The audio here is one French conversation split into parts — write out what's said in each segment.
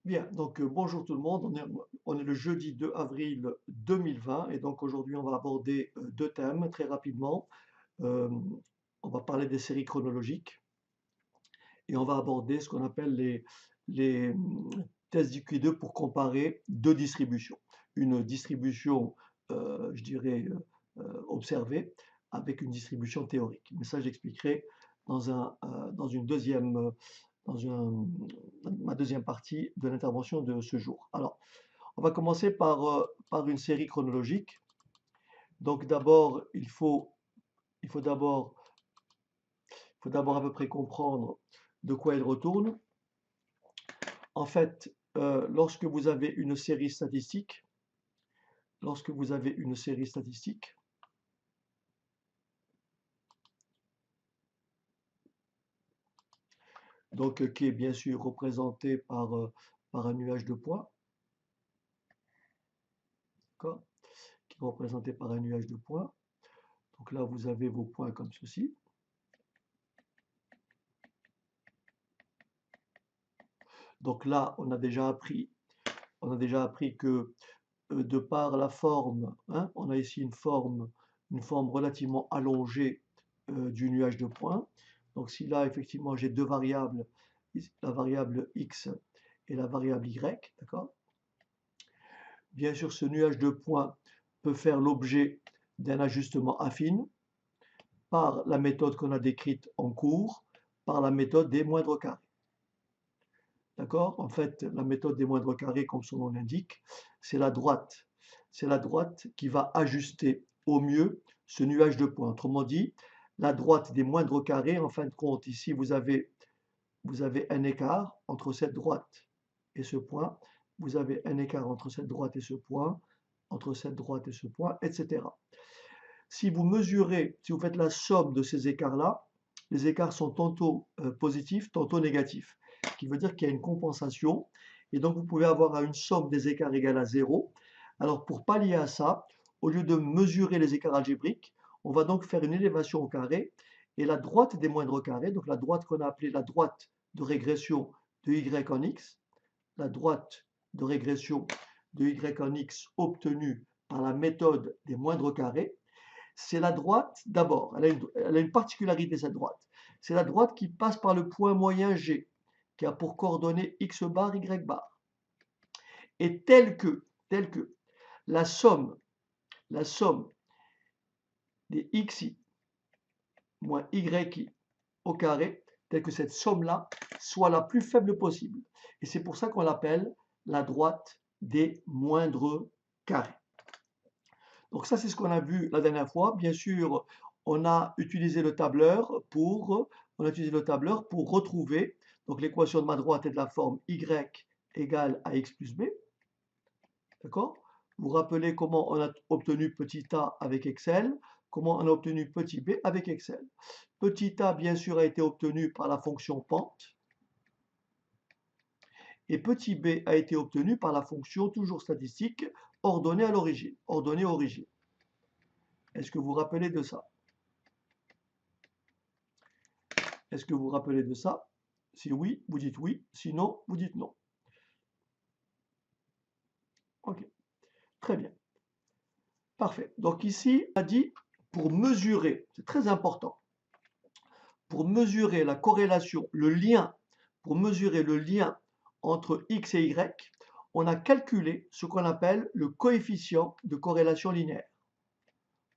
Bien, donc bonjour tout le monde, on est le jeudi 2 avril 2020 et donc aujourd'hui on va aborder deux thèmes très rapidement. Euh, on va parler des séries chronologiques et on va aborder ce qu'on appelle les tests d'IQ2 pour comparer deux distributions. Une distribution, je dirais, observée avec une distribution théorique. Mais ça j'expliquerai dans une deuxième, dans un- ma deuxième partie de l'intervention de ce jour. Alors, on va commencer par une série chronologique. Donc d'abord, il faut d'abord à peu près comprendre de quoi il retourne. En fait, lorsque vous avez une série statistique, donc qui est bien sûr représentée par un nuage de points, d'accord, qui est représentée par un nuage de points. Donc là, vous avez vos points comme ceci. Donc là, on a déjà appris que de par la forme, hein, on a ici une forme relativement allongée du nuage de points. Donc si là, effectivement, j'ai deux variables, la variable x et la variable y, d'accord? Bien sûr, ce nuage de points peut faire l'objet d'un ajustement affine par la méthode qu'on a décrite en cours, par la méthode des moindres carrés. D'accord? En fait, la méthode des moindres carrés, comme son nom l'indique, c'est la droite. C'est la droite qui va ajuster au mieux ce nuage de points. Autrement dit, la droite des moindres carrés, en fin de compte, ici, vous avez un écart entre cette droite et ce point. Vous avez un écart entre cette droite et ce point, entre cette droite et ce point, etc. Si vous mesurez, si vous faites la somme de ces écarts-là, les écarts sont tantôt positifs, tantôt négatifs, ce qui veut dire qu'il y a une compensation, et donc vous pouvez avoir une somme des écarts égale à 0. Alors pour pallier à ça, au lieu de mesurer les écarts algébriques, on va donc faire une élévation au carré, et la droite des moindres carrés, donc la droite qu'on a appelée la droite de régression de y en x, la droite de régression de y en x obtenue par la méthode des moindres carrés, c'est la droite, d'abord, elle a une particularité, cette droite. C'est la droite qui passe par le point moyen G, qui a pour coordonnées x bar, y bar. Et telle que la somme des xi moins yi au carré, telle que cette somme-là soit la plus faible possible. Et c'est pour ça qu'on l'appelle la droite des moindres carrés. Donc ça, c'est ce qu'on a vu la dernière fois. Bien sûr, on a utilisé le tableur pour retrouver donc l'équation de ma droite est de la forme y égale à x plus b. D'accord? Vous vous rappelez comment on a obtenu petit a avec Excel, comment on a obtenu petit b avec Excel. Petit a, bien sûr, a été obtenu par la fonction pente. Et petit b a été obtenu par la fonction toujours statistique ordonnée à l'origine, ordonnée origine. Est-ce que vous vous rappelez de ça? Est-ce que vous vous rappelez de ça? Si oui, vous dites oui. Sinon, vous dites non. Ok, très bien. Parfait. Donc ici, on a dit pour mesurer, c'est très important, pour mesurer la corrélation, le lien, pour mesurer le lien entre x et y, on a calculé ce qu'on appelle le coefficient de corrélation linéaire.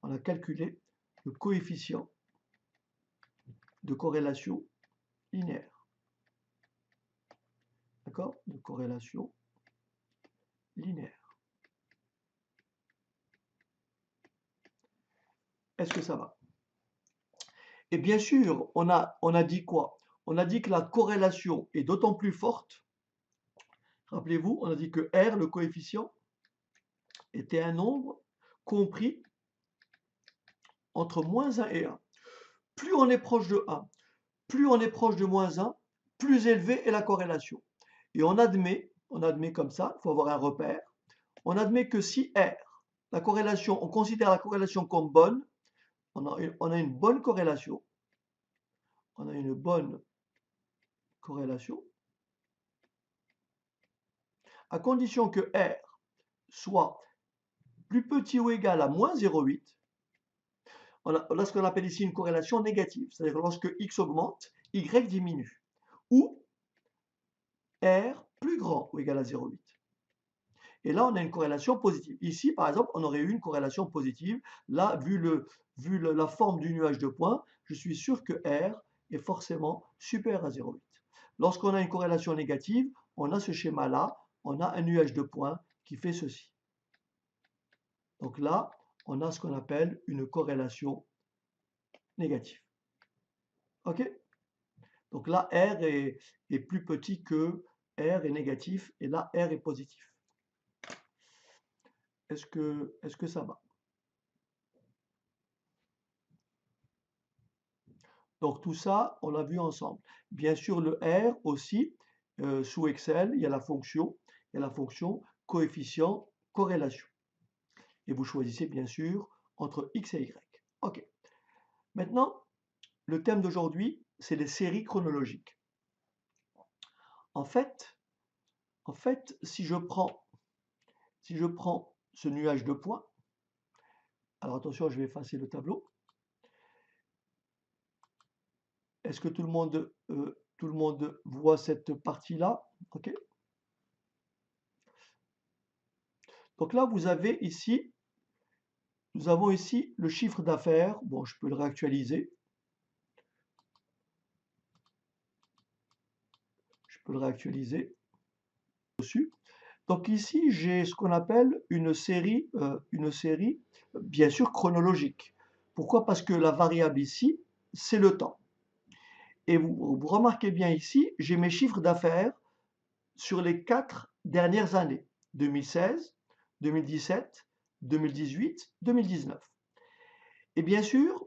On a calculé le coefficient de corrélation linéaire. D'accord? De corrélation linéaire. Est-ce que ça va? Et bien sûr, on a dit quoi? On a dit que la corrélation est d'autant plus forte. Rappelez-vous, on a dit que R, le coefficient, était un nombre compris entre moins 1 et 1. Plus on est proche de 1, plus on est proche de moins 1, plus élevée est la corrélation. Et on admet comme ça, il faut avoir un repère, on admet que si R, la corrélation, on considère la corrélation comme bonne, on a une bonne corrélation, on a une bonne corrélation, à condition que R soit plus petit ou égal à moins 0,8, on a ce qu'on appelle ici une corrélation négative. C'est-à-dire que lorsque X augmente, Y diminue. Ou R plus grand ou égal à 0,8. Et là, on a une corrélation positive. Ici, par exemple, on aurait eu une corrélation positive. Là, vu la forme du nuage de points, je suis sûr que R est forcément supérieur à 0,8. Lorsqu'on a une corrélation négative, on a ce schéma-là, on a un nuage de points qui fait ceci. Donc là, on a ce qu'on appelle une corrélation négative. OK? Donc là, R est plus petit que R est négatif, et là, R est positif. Est-ce que ça va? Donc tout ça, on l'a vu ensemble. Bien sûr, le R aussi, sous Excel, il y a la fonction coefficient corrélation. Et vous choisissez bien sûr entre X et Y. OK. Maintenant, le thème d'aujourd'hui, c'est les séries chronologiques. En fait, si je prends ce nuage de points, alors attention, je vais effacer le tableau. Est-ce que tout le monde voit cette partie-là? OK. Donc là, nous avons ici le chiffre d'affaires. Bon, je peux le réactualiser. Dessus. Donc ici, j'ai ce qu'on appelle une série, bien sûr chronologique. Pourquoi? Parce que la variable ici, c'est le temps. Et vous remarquez bien ici, j'ai mes chiffres d'affaires sur les 4 dernières années, 2016, 2017, 2018, 2019. Et bien sûr,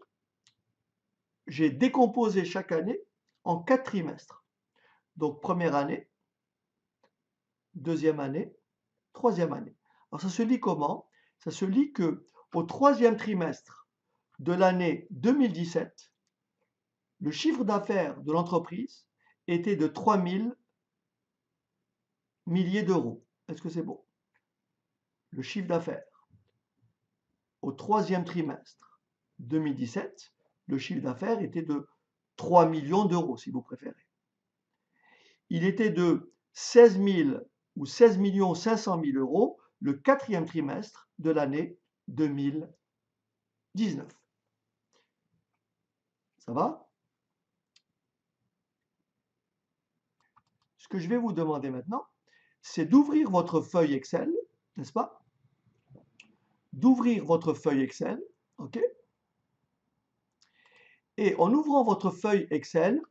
j'ai décomposé chaque année en 4 trimestres. Donc première année, deuxième année, troisième année. Alors ça se lit comment? Ça se lit que au troisième trimestre de l'année 2017, le chiffre d'affaires de l'entreprise était de 3000 milliers d'euros. Est-ce que c'est bon? Le chiffre d'affaires au troisième trimestre 2017, le chiffre d'affaires était de 3 millions d'euros, si vous préférez. Il était de 16 000 ou 16 500 000 euros le quatrième trimestre de l'année 2019. Ça va? Ce que je vais vous demander maintenant, c'est d'ouvrir votre feuille Excel, n'est-ce pas? D'ouvrir votre feuille Excel, OK? Et en ouvrant votre feuille Excel,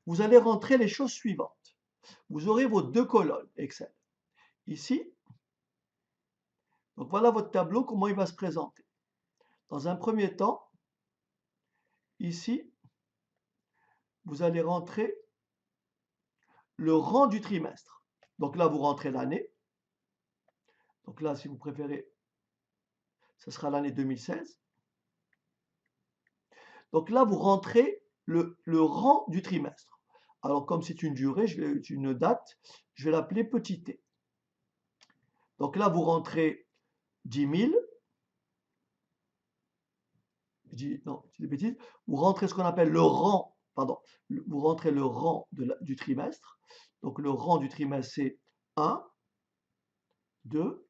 vous allez rentrer les choses suivantes. Vous aurez vos 2 colonnes Excel. Ici, donc voilà votre tableau, comment il va se présenter. Dans un premier temps, ici, vous allez rentrer le rang du trimestre. Donc là, vous rentrez l'année. Donc là, si vous préférez, ce sera l'année 2016. Donc là, vous rentrez le rang du trimestre. Alors, comme c'est une durée, une date, je vais l'appeler petit t. Donc là, vous rentrez 10 000. Non, c'est des bêtises. Vous rentrez ce qu'on appelle le rang, pardon, vous rentrez le rang du trimestre. Donc le rang du trimestre, c'est 1, 2,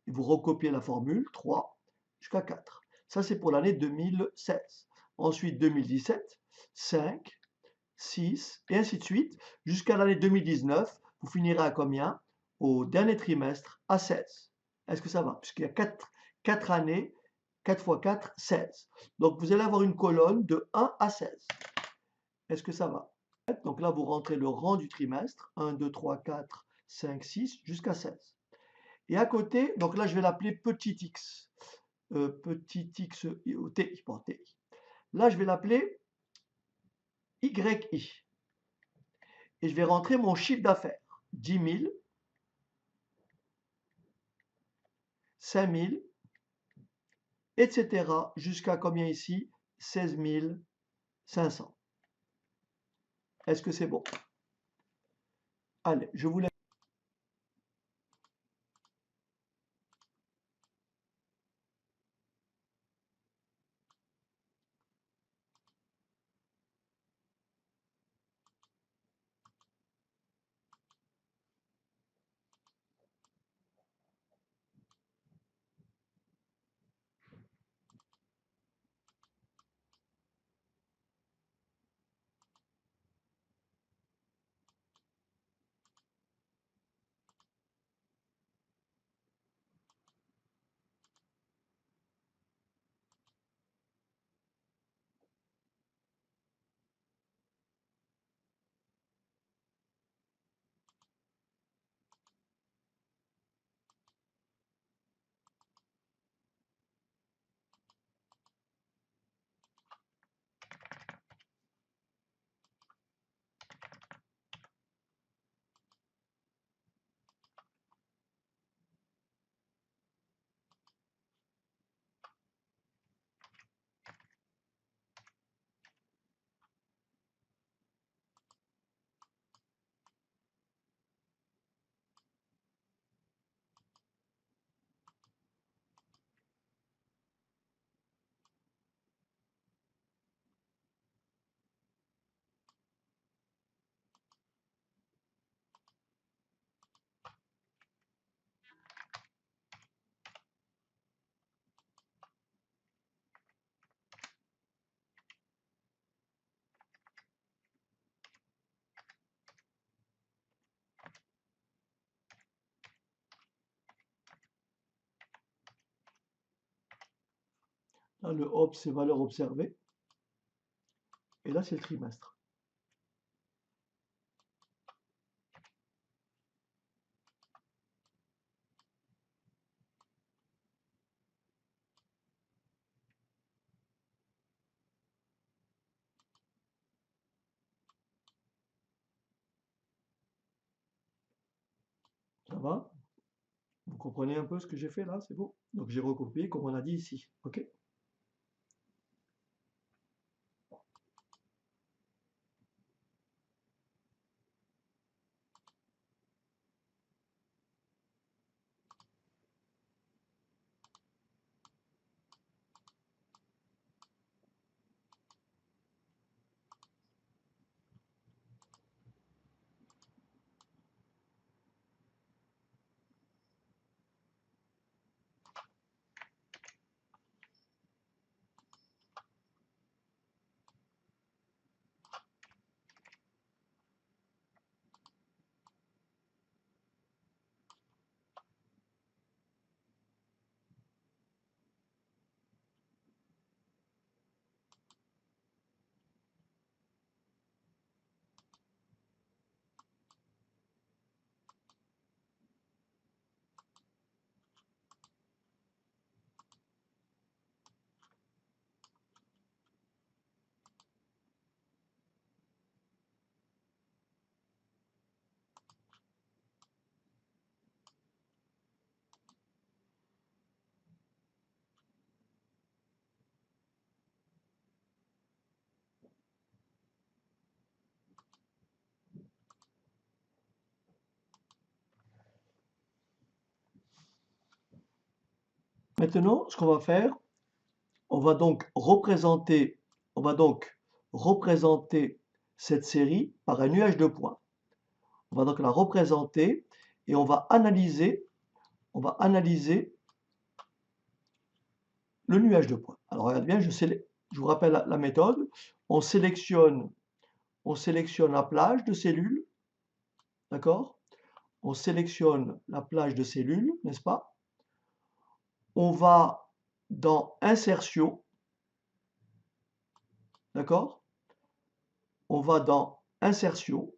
et vous recopiez la formule, 3, jusqu'à 4. Ça, c'est pour l'année 2016. Ensuite, 2017, 5, 6, et ainsi de suite, jusqu'à l'année 2019, vous finirez à combien? Au dernier trimestre, à 16. Est-ce que ça va? Puisqu'il y a 4 années, 4 x 4, 16. Donc, vous allez avoir une colonne de 1 à 16. Est-ce que ça va? Donc là, vous rentrez le rang du trimestre, 1, 2, 3, 4, 5, 6, jusqu'à 16. Et à côté, donc là, je vais l'appeler petit x. Petit x, TI, bon, TI. Là, je vais l'appeler YI. Et je vais rentrer mon chiffre d'affaires. 10 000, 5 000, etc. jusqu'à combien ici? 16 500. Est-ce que c'est bon? Allez, je vous laisse. Là, le hop, c'est valeur observée. Et là, c'est le trimestre. Ça va? Vous comprenez un peu ce que j'ai fait là? C'est bon? Donc j'ai recopié comme on a dit ici. OK? Maintenant, ce qu'on va faire, on va donc représenter, on va donc représenter cette série par un nuage de points. On va donc la représenter et on va analyser le nuage de points. Alors regardez bien, je vous rappelle la méthode. On sélectionne la plage de cellules, d'accord? On sélectionne la plage de cellules, n'est-ce pas? On va dans Insertion, d'accord? On va dans Insertion,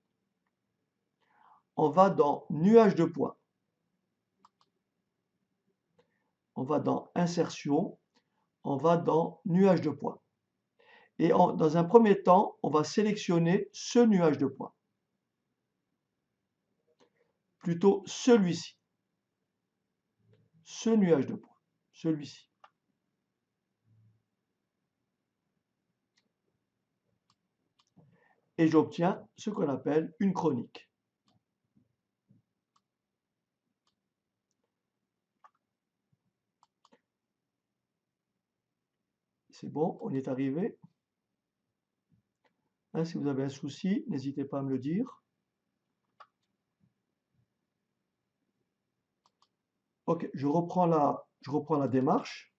on va dans Nuage de points. On va dans Insertion, on va dans Nuage de points. Et dans un premier temps, on va sélectionner ce nuage de points. Plutôt celui-ci. Ce nuage de points. Celui-ci. Et j'obtiens ce qu'on appelle une chronique. C'est bon, on est arrivé. Hein, si vous avez un souci, n'hésitez pas à me le dire. Ok, je reprends la démarche.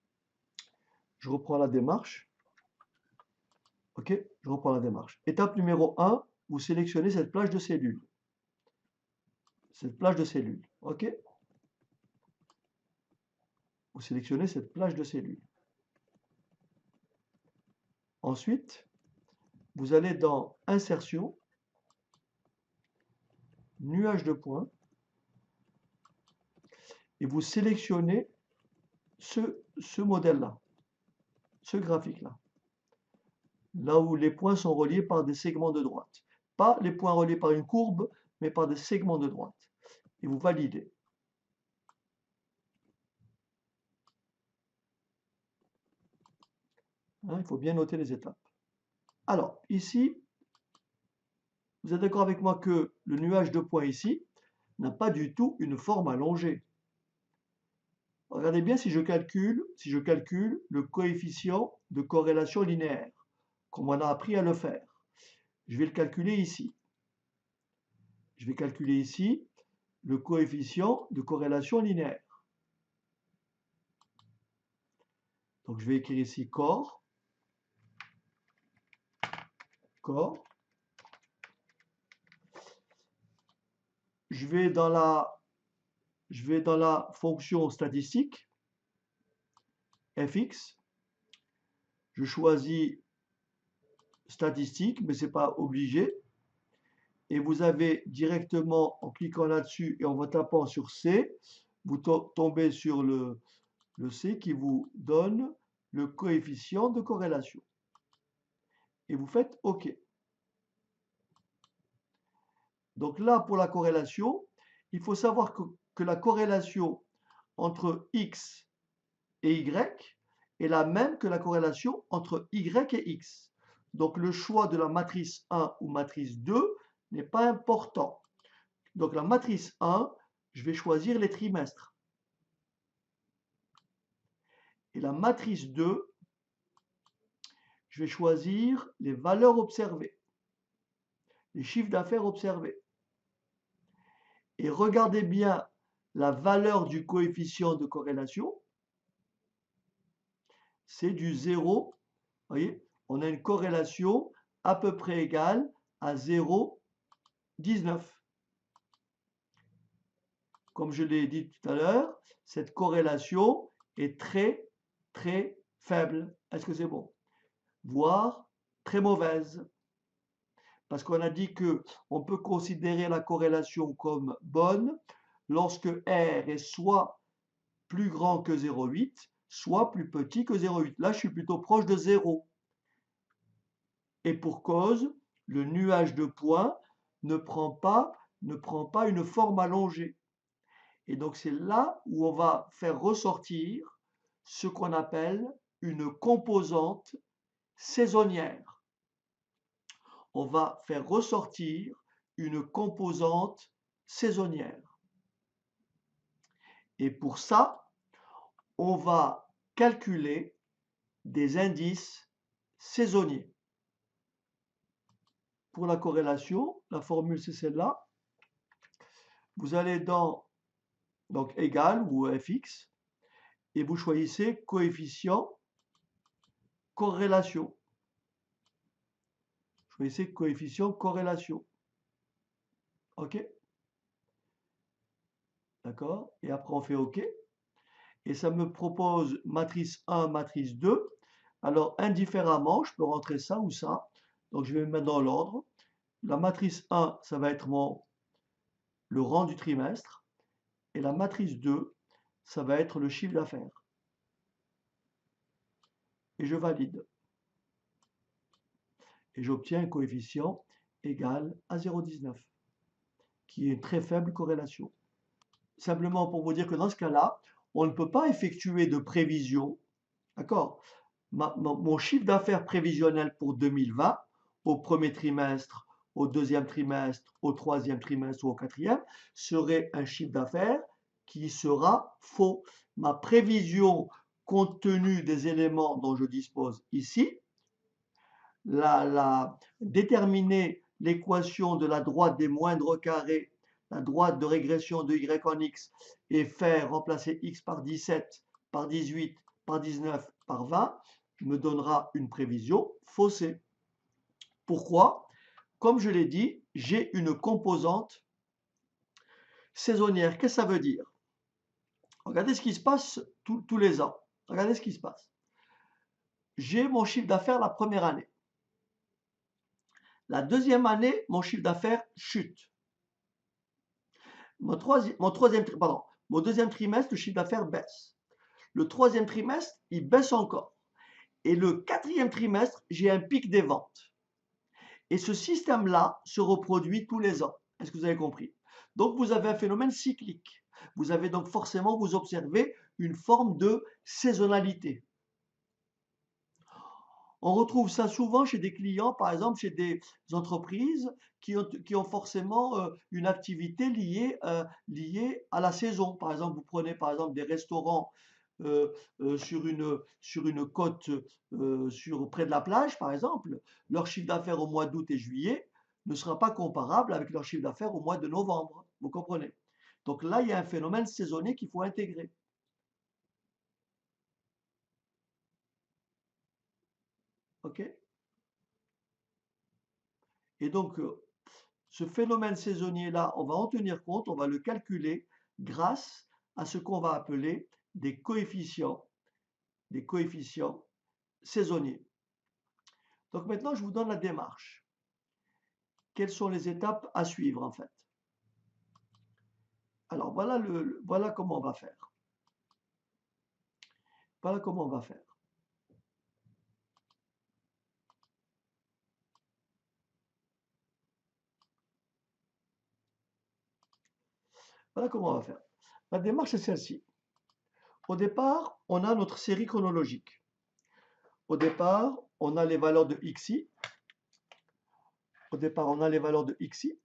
Je reprends la démarche. Ok, je reprends la démarche. Étape numéro 1, vous sélectionnez cette plage de cellules. Cette plage de cellules. Ok? Vous sélectionnez cette plage de cellules. Ensuite, vous allez dans Insertion, Nuage de points, et vous sélectionnez ce modèle-là, ce graphique-là. Là où les points sont reliés par des segments de droite. Pas les points reliés par une courbe, mais par des segments de droite. Et vous validez. Hein, il faut bien noter les étapes. Alors, ici, vous êtes d'accord avec moi que le nuage de points ici n'a pas du tout une forme allongée. Regardez bien si je calcule le coefficient de corrélation linéaire, comme on a appris à le faire. Je vais le calculer ici. Je vais calculer ici le coefficient de corrélation linéaire. Donc je vais écrire ici corps. Je vais dans la fonction statistique fx Je choisis statistique, mais ce n'est pas obligé. Et vous avez directement, en cliquant là-dessus et en tapant sur C, vous tombez sur le C qui vous donne le coefficient de corrélation. Et vous faites OK. Donc là, pour la corrélation, il faut savoir que la corrélation entre X et Y est la même que la corrélation entre Y et X. Donc le choix de la matrice 1 ou matrice 2 n'est pas important. Donc la matrice 1, je vais choisir les trimestres. Et la matrice 2, je vais choisir les valeurs observées, les chiffres d'affaires observés. Et regardez bien la valeur du coefficient de corrélation. C'est du 0. Vous voyez, on a une corrélation à peu près égale à 0,19. Comme je l'ai dit tout à l'heure, cette corrélation est très, très faible. Est-ce que c'est bon? Voire très mauvaise. Parce qu'on a dit qu'on peut considérer la corrélation comme bonne lorsque R est soit plus grand que 0,8, soit plus petit que 0,8. Là, je suis plutôt proche de 0. Et pour cause, le nuage de points ne prend pas une forme allongée. Et donc c'est là où on va faire ressortir ce qu'on appelle une composante saisonnière. On va faire ressortir une composante saisonnière. Et pour ça, on va calculer des indices saisonniers. Pour la corrélation, la formule c'est celle-là. Vous allez dans donc égal ou fx et vous choisissez coefficient corrélation. Choisissez coefficient corrélation. OK? D'accord? Et après on fait OK. Et ça me propose matrice 1, matrice 2. Alors indifféremment, je peux rentrer ça ou ça. Donc je vais me mettre dans l'ordre. La matrice 1, ça va être le rang du trimestre. Et la matrice 2, ça va être le chiffre d'affaires. Et je valide. Et j'obtiens un coefficient égal à 0,19, qui est une très faible corrélation. Simplement pour vous dire que dans ce cas-là, on ne peut pas effectuer de prévision. D'accord? Mon chiffre d'affaires prévisionnel pour 2020, au premier trimestre, au deuxième trimestre, au troisième trimestre ou au quatrième, serait un chiffre d'affaires qui sera faux. Ma prévision, compte tenu des éléments dont je dispose ici, déterminer l'équation de la droite des moindres carrés, la droite de régression de y en x, et faire remplacer x par 17, par 18, par 19, par 20, me donnera une prévision faussée. Pourquoi? Comme je l'ai dit, j'ai une composante saisonnière. Qu'est-ce que ça veut dire? Regardez ce qui se passe tous les ans. Regardez ce qui se passe. J'ai mon chiffre d'affaires la première année. La deuxième année, mon chiffre d'affaires chute. Mon deuxième trimestre, le chiffre d'affaires baisse. Le troisième trimestre, il baisse encore. Et le quatrième trimestre, j'ai un pic des ventes. Et ce système-là se reproduit tous les ans. Est-ce que vous avez compris? Donc, vous avez un phénomène cyclique. Vous avez donc forcément, vous observez une forme de saisonnalité. On retrouve ça souvent chez des clients, par exemple chez des entreprises qui ont forcément une activité liée à la saison. Par exemple, vous prenez par exemple des restaurants sur une côte près de la plage, par exemple, leur chiffre d'affaires au mois d'août et juillet ne sera pas comparable avec leur chiffre d'affaires au mois de novembre. Vous comprenez? Donc là, il y a un phénomène saisonnier qu'il faut intégrer. OK? Et donc, ce phénomène saisonnier-là, on va en tenir compte, on va le calculer grâce à ce qu'on va appeler des coefficients saisonnier. Donc maintenant, je vous donne la démarche. Quelles sont les étapes à suivre en fait? Alors voilà comment on va faire. Voilà comment on va faire. Voilà comment on va faire. La démarche est celle-ci. Au départ, on a notre série chronologique. Au départ, on a les valeurs de xi. Au départ, on a les valeurs de xi.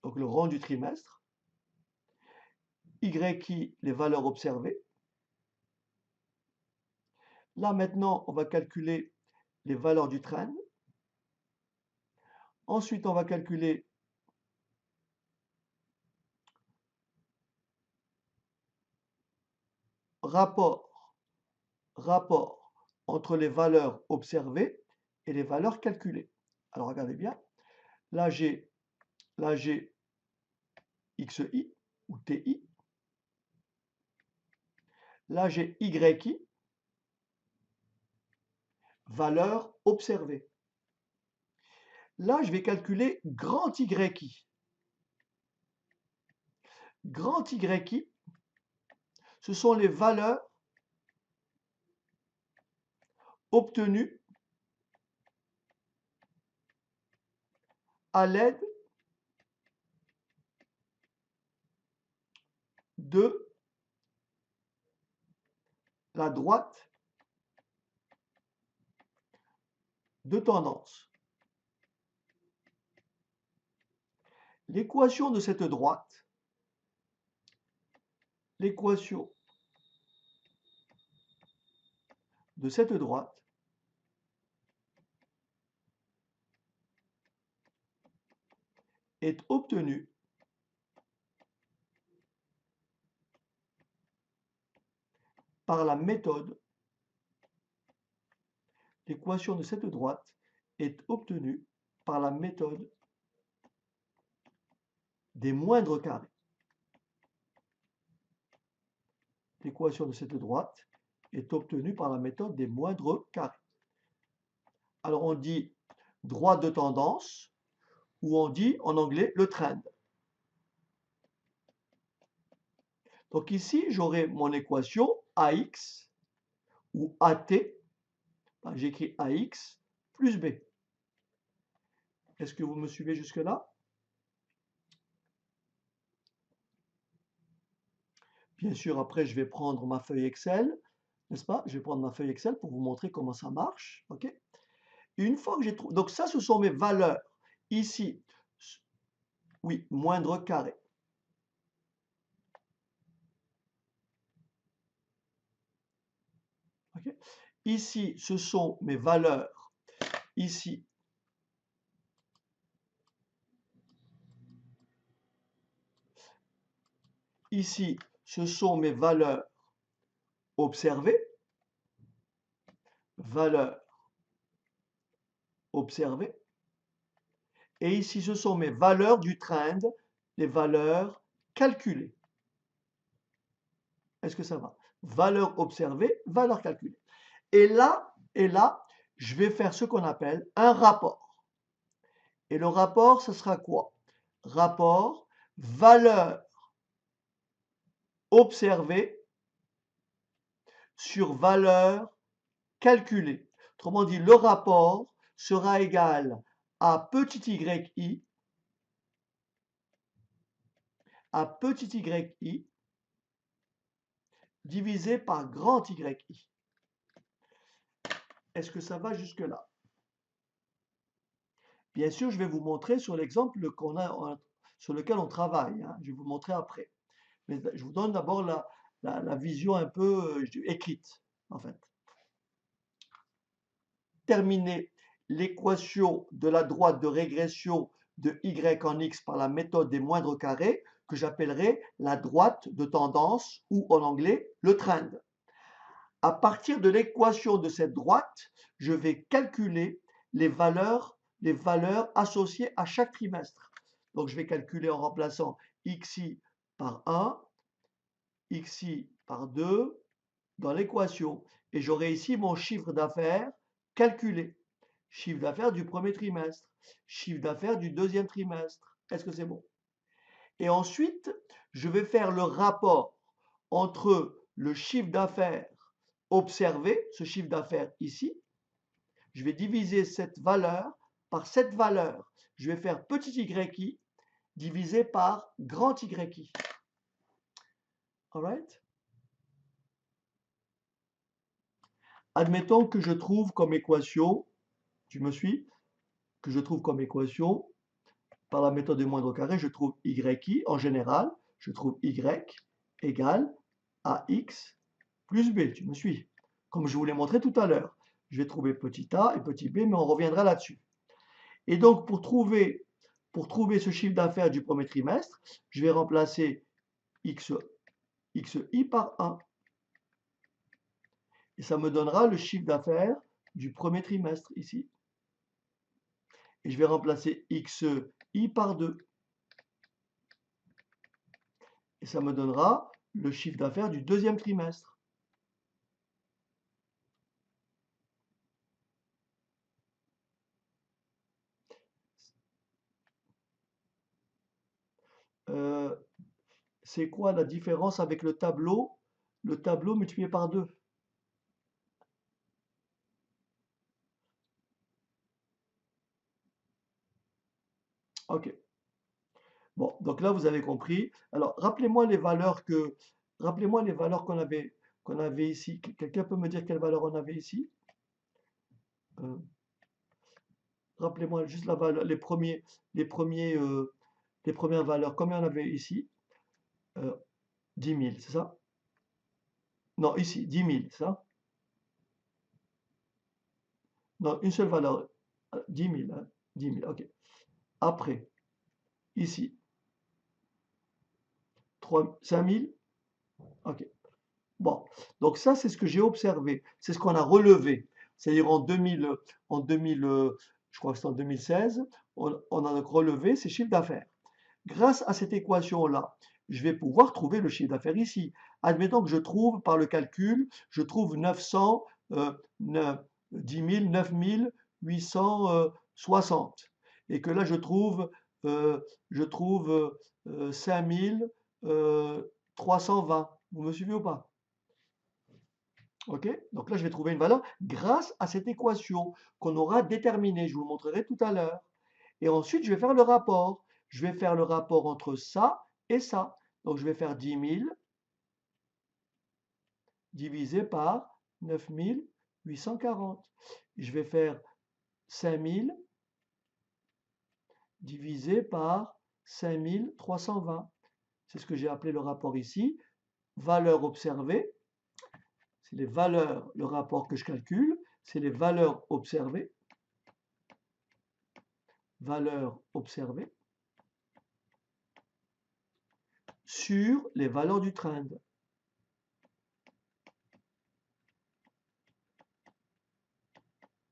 Donc le rang du trimestre. YI, les valeurs observées. Là maintenant, on va calculer les valeurs du trend. Ensuite, on va calculer rapport entre les valeurs observées et les valeurs calculées. Alors regardez bien, là j'ai XI ou TI, là j'ai YI, valeur observée. Là je vais calculer grand YI. Grand YI, ce sont les valeurs obtenues à l'aide de la droite de tendance. L'équation de cette droite, l'équation de cette droite est obtenue par la méthode. L'équation de cette droite est obtenue par la méthode des moindres carrés. L'équation de cette droite est obtenue par la méthode des moindres carrés. Alors on dit droite de tendance ou on dit en anglais le trend. Donc ici, j'aurai mon équation AX ou AT. J'écris AX plus B. Est-ce que vous me suivez jusque-là? Bien sûr, après, je vais prendre ma feuille Excel, n'est-ce pas? Je vais prendre ma feuille Excel pour vous montrer comment ça marche. OK? Une fois que j'ai trouvé... Donc ça, ce sont mes valeurs. Ici, oui, moindre carré. OK? Ici, ce sont mes valeurs. Ici, ici, ce sont mes valeurs observées. Valeurs observées. Et ici, ce sont mes valeurs du trend, les valeurs calculées. Est-ce que ça va? Valeur observée, valeur calculée. Et là, je vais faire ce qu'on appelle un rapport. Et le rapport, ce sera quoi? Rapport, valeur observée sur valeur calculée. Autrement dit, le rapport sera égal à petit yi, divisé par grand yi. Est-ce que ça va jusque-là? Bien sûr, je vais vous montrer sur l'exemple sur lequel on travaille. Hein. Je vais vous montrer après. Mais je vous donne d'abord la vision un peu écrite, en fait. Terminer l'équation de la droite de régression de y en x par la méthode des moindres carrés, que j'appellerai la droite de tendance, ou en anglais, le trend. À partir de l'équation de cette droite, je vais calculer les valeurs associées à chaque trimestre. Donc je vais calculer en remplaçant xi par 1, xi par 2 dans l'équation. Et j'aurai ici mon chiffre d'affaires calculé. Chiffre d'affaires du premier trimestre, chiffre d'affaires du deuxième trimestre. Est-ce que c'est bon? Et ensuite, je vais faire le rapport entre le chiffre d'affaires observé, ce chiffre d'affaires ici. Je vais diviser cette valeur par cette valeur. Je vais faire petit yi divisé par grand yi. All right? Admettons que je trouve comme équation, tu me suis? Que je trouve comme équation, par la méthode des moindres carrés, je trouve yi, en général, je trouve y égale ax plus b, tu me suis? Comme je vous l'ai montré tout à l'heure. Je vais trouver petit a et petit b, mais on reviendra là-dessus. Et donc, pour trouver ce chiffre d'affaires du premier trimestre, je vais remplacer xi par 1. Et ça me donnera le chiffre d'affaires du premier trimestre ici. Et je vais remplacer xi par 2. Et ça me donnera le chiffre d'affaires du deuxième trimestre. C'est quoi la différence avec le tableau? Le tableau multiplié par 2. Ok. Bon, donc là, vous avez compris. Alors, rappelez-moi les valeurs qu'on avait ici. Quelqu'un peut me dire quelle valeur on avait ici? Euh, Rappelez-moi juste la valeur, les premières valeurs. Combien on avait ici? 10 000, c'est ça? Non, ici, 10 000, c'est ça? Non, une seule valeur. 10 000, hein? 10 000, ok. Après, ici, 5 000, ok. Bon, donc ça, c'est ce que j'ai observé. C'est ce qu'on a relevé. C'est-à-dire en 2000, je crois que c'est en 2016, on a donc relevé ces chiffres d'affaires. Grâce à cette équation-là, je vais pouvoir trouver le chiffre d'affaires ici. Admettons que je trouve, par le calcul, je trouve 10 860. Et que là, je trouve 5320. Vous me suivez ou pas? Ok? Donc là, je vais trouver une valeur grâce à cette équation qu'on aura déterminée. Je vous le montrerai tout à l'heure. Et ensuite, je vais faire le rapport. Je vais faire le rapport entre ça et ça. Donc, je vais faire 10 000 divisé par 9 840. Je vais faire 5 000 divisé par 5 320. C'est ce que j'ai appelé le rapport ici. Valeur observée. C'est les valeurs, le rapport que je calcule, c'est les valeurs observées. Valeurs observées sur les valeurs du trend.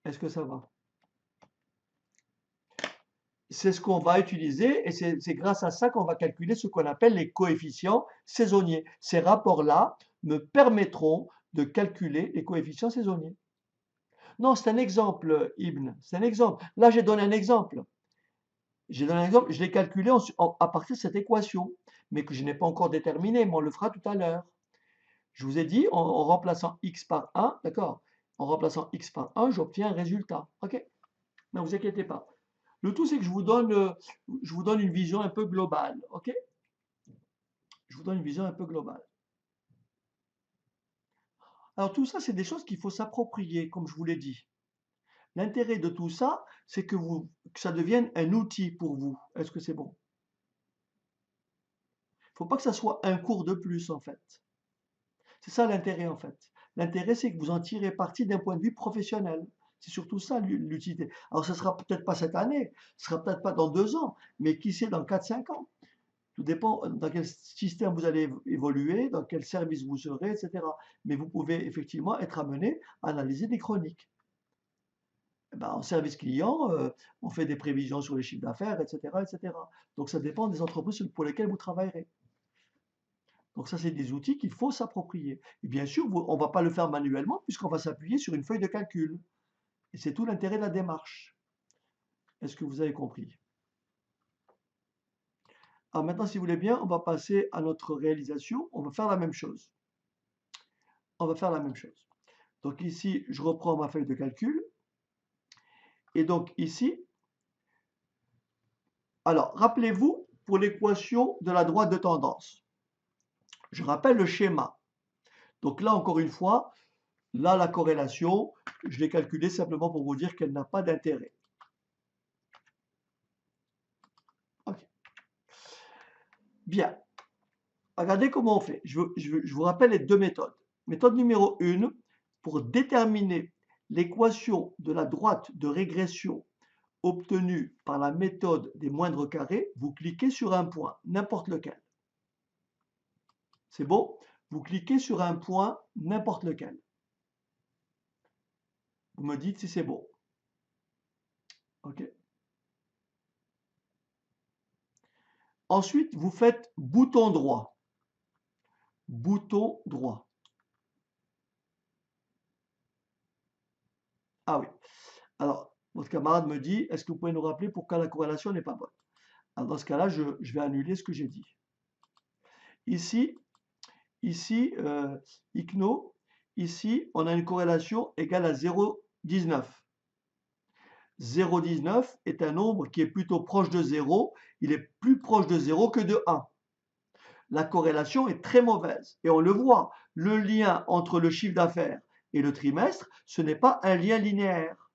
Est-ce que ça va? C'est ce qu'on va utiliser et c'est grâce à ça qu'on va calculer ce qu'on appelle les coefficients saisonniers. Ces rapports-là me permettront de calculer les coefficients saisonniers. Non, c'est un exemple, Ibn, c'est un exemple. Là, j'ai donné un exemple. J'ai donné un exemple, je l'ai calculé à partir de cette équation, mais que je n'ai pas encore déterminé, mais on le fera tout à l'heure. Je vous ai dit, en remplaçant x par 1, d'accord? En remplaçant x par 1, j'obtiens un résultat. OK? Ne vous inquiétez pas. Le tout, c'est que je vous donne une vision un peu globale. OK? Je vous donne une vision un peu globale. Alors tout ça, c'est des choses qu'il faut s'approprier, comme je vous l'ai dit. L'intérêt de tout ça, c'est que ça devienne un outil pour vous. Est-ce que c'est bon? Il ne faut pas que ça soit un cours de plus, en fait. C'est ça l'intérêt, en fait. L'intérêt, c'est que vous en tirez parti d'un point de vue professionnel. C'est surtout ça l'utilité. Alors, ce ne sera peut-être pas cette année, ce ne sera peut-être pas dans 2 ans, mais qui sait dans 4-5 ans. Tout dépend dans quel système vous allez évoluer, dans quel service vous serez, etc. Mais vous pouvez effectivement être amené à analyser des chroniques. Eh ben, en service client, on fait des prévisions sur les chiffres d'affaires, etc., etc. Donc ça dépend des entreprises pour lesquelles vous travaillerez. Donc ça, c'est des outils qu'il faut s'approprier. Et bien sûr, on ne va pas le faire manuellement puisqu'on va s'appuyer sur une feuille de calcul. Et c'est tout l'intérêt de la démarche. Est-ce que vous avez compris? Alors maintenant, si vous voulez bien, on va passer à notre réalisation. On va faire la même chose. On va faire la même chose. Donc ici, je reprends ma feuille de calcul. Et donc ici, alors rappelez-vous pour l'équation de la droite de tendance. Je rappelle le schéma. Donc là, encore une fois, là, la corrélation, je l'ai calculée simplement pour vous dire qu'elle n'a pas d'intérêt. Ok. Bien. Regardez comment on fait. Je vous rappelle les deux méthodes. Méthode numéro 1, pour déterminer l'équation de la droite de régression obtenue par la méthode des moindres carrés, vous cliquez sur un point, n'importe lequel. C'est bon? Vous cliquez sur un point, n'importe lequel. Vous me dites si c'est bon. OK? Ensuite, vous faites bouton droit. Bouton droit. Ah oui. Alors, votre camarade me dit, est-ce que vous pouvez nous rappeler pourquoi la corrélation n'est pas bonne? Alors, dans ce cas-là, je vais annuler ce que j'ai dit. Ici, ICNO, ici, on a une corrélation égale à 0,19. 0,19 est un nombre qui est plutôt proche de 0. Il est plus proche de 0 que de 1. La corrélation est très mauvaise. Et on le voit, le lien entre le chiffre d'affaires et le trimestre, ce n'est pas un lien linéaire.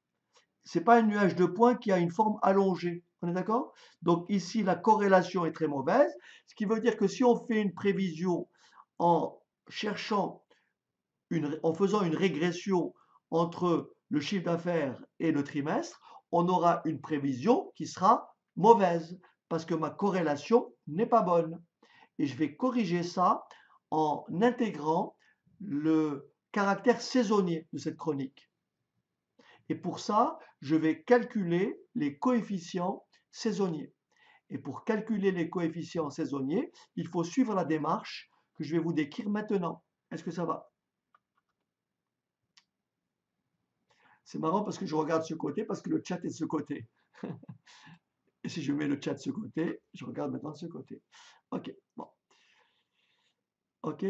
Ce n'est pas un nuage de points qui a une forme allongée. On est d'accord? Donc ici, la corrélation est très mauvaise, ce qui veut dire que si on fait une prévision en cherchant, en faisant une régression entre le chiffre d'affaires et le trimestre, on aura une prévision qui sera mauvaise parce que ma corrélation n'est pas bonne. Et je vais corriger ça en intégrant le caractère saisonnier de cette chronique. Et pour ça, je vais calculer les coefficients saisonniers. Et pour calculer les coefficients saisonniers, il faut suivre la démarche que je vais vous décrire maintenant. Est-ce que ça va? C'est marrant parce que je regarde ce côté, parce que le chat est de ce côté. Et si je mets le chat de ce côté, je regarde maintenant de ce côté. Ok, bon. Ok,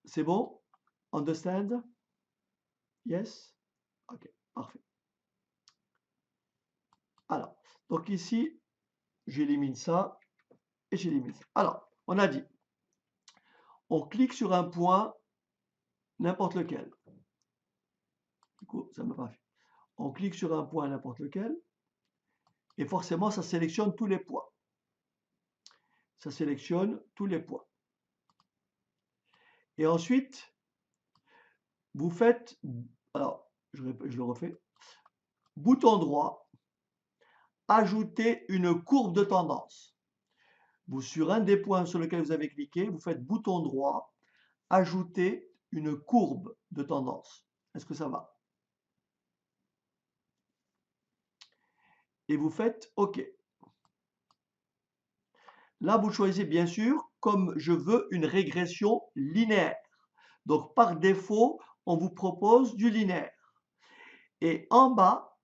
c'est bon? Understand? Yes? Ok, parfait. Alors, donc ici, j'élimine ça et j'élimine ça. Alors, on a dit, on clique sur un point, n'importe lequel. Du coup, ça ne m'a pas fait. On clique sur un point, n'importe lequel, et forcément, ça sélectionne tous les points. Ça sélectionne tous les points. Et ensuite, vous faites, alors, je le refais, bouton droit, ajouter une courbe de tendance. Vous, sur un des points sur lequel vous avez cliqué, vous faites bouton droit, ajouter une courbe de tendance. Est-ce que ça va? Et vous faites OK. Là, vous choisissez bien sûr, comme je veux une régression linéaire. Donc, par défaut, on vous propose du linéaire. Et en bas,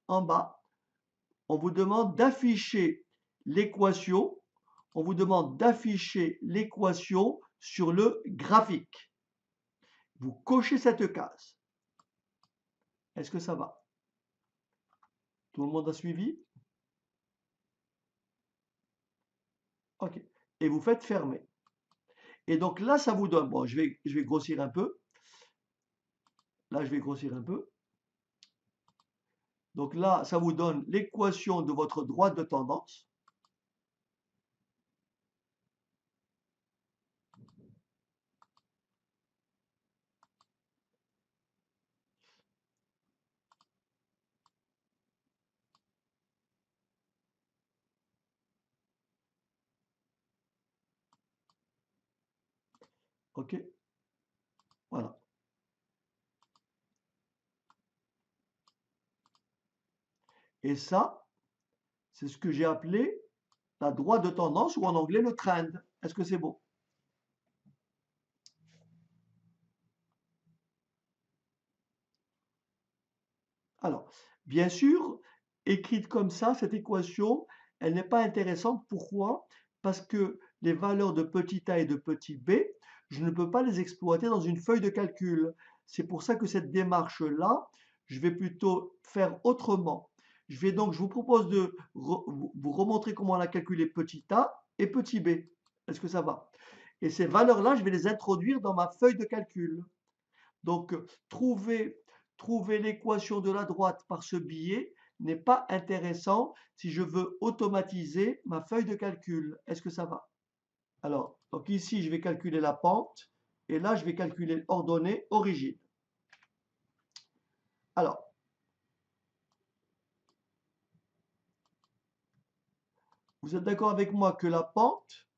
on vous demande d'afficher l'équation. On vous demande d'afficher l'équation sur le graphique. Vous cochez cette case. Est-ce que ça va? Tout le monde a suivi? OK. Et vous faites fermer. Et donc là, ça vous donne, bon, je vais grossir un peu. Là, je vais grossir un peu. Donc là, ça vous donne l'équation de votre droite de tendance. OK? Voilà. Et ça, c'est ce que j'ai appelé la droite de tendance ou en anglais le trend. Est-ce que c'est beau? Alors, bien sûr, écrite comme ça, cette équation, elle n'est pas intéressante. Pourquoi? Parce que les valeurs de petit a et de petit b, je ne peux pas les exploiter dans une feuille de calcul. C'est pour ça que cette démarche-là, je vais plutôt faire autrement. Je vous propose de vous remontrer comment on a calculé petit a et petit b. Est-ce que ça va? Et ces valeurs-là, je vais les introduire dans ma feuille de calcul. Donc, trouver l'équation de la droite par ce biais n'est pas intéressant si je veux automatiser ma feuille de calcul. Est-ce que ça va? Alors, donc ici, je vais calculer la pente et là, je vais calculer l'ordonnée origine. Alors, vous êtes d'accord avec moi que la pente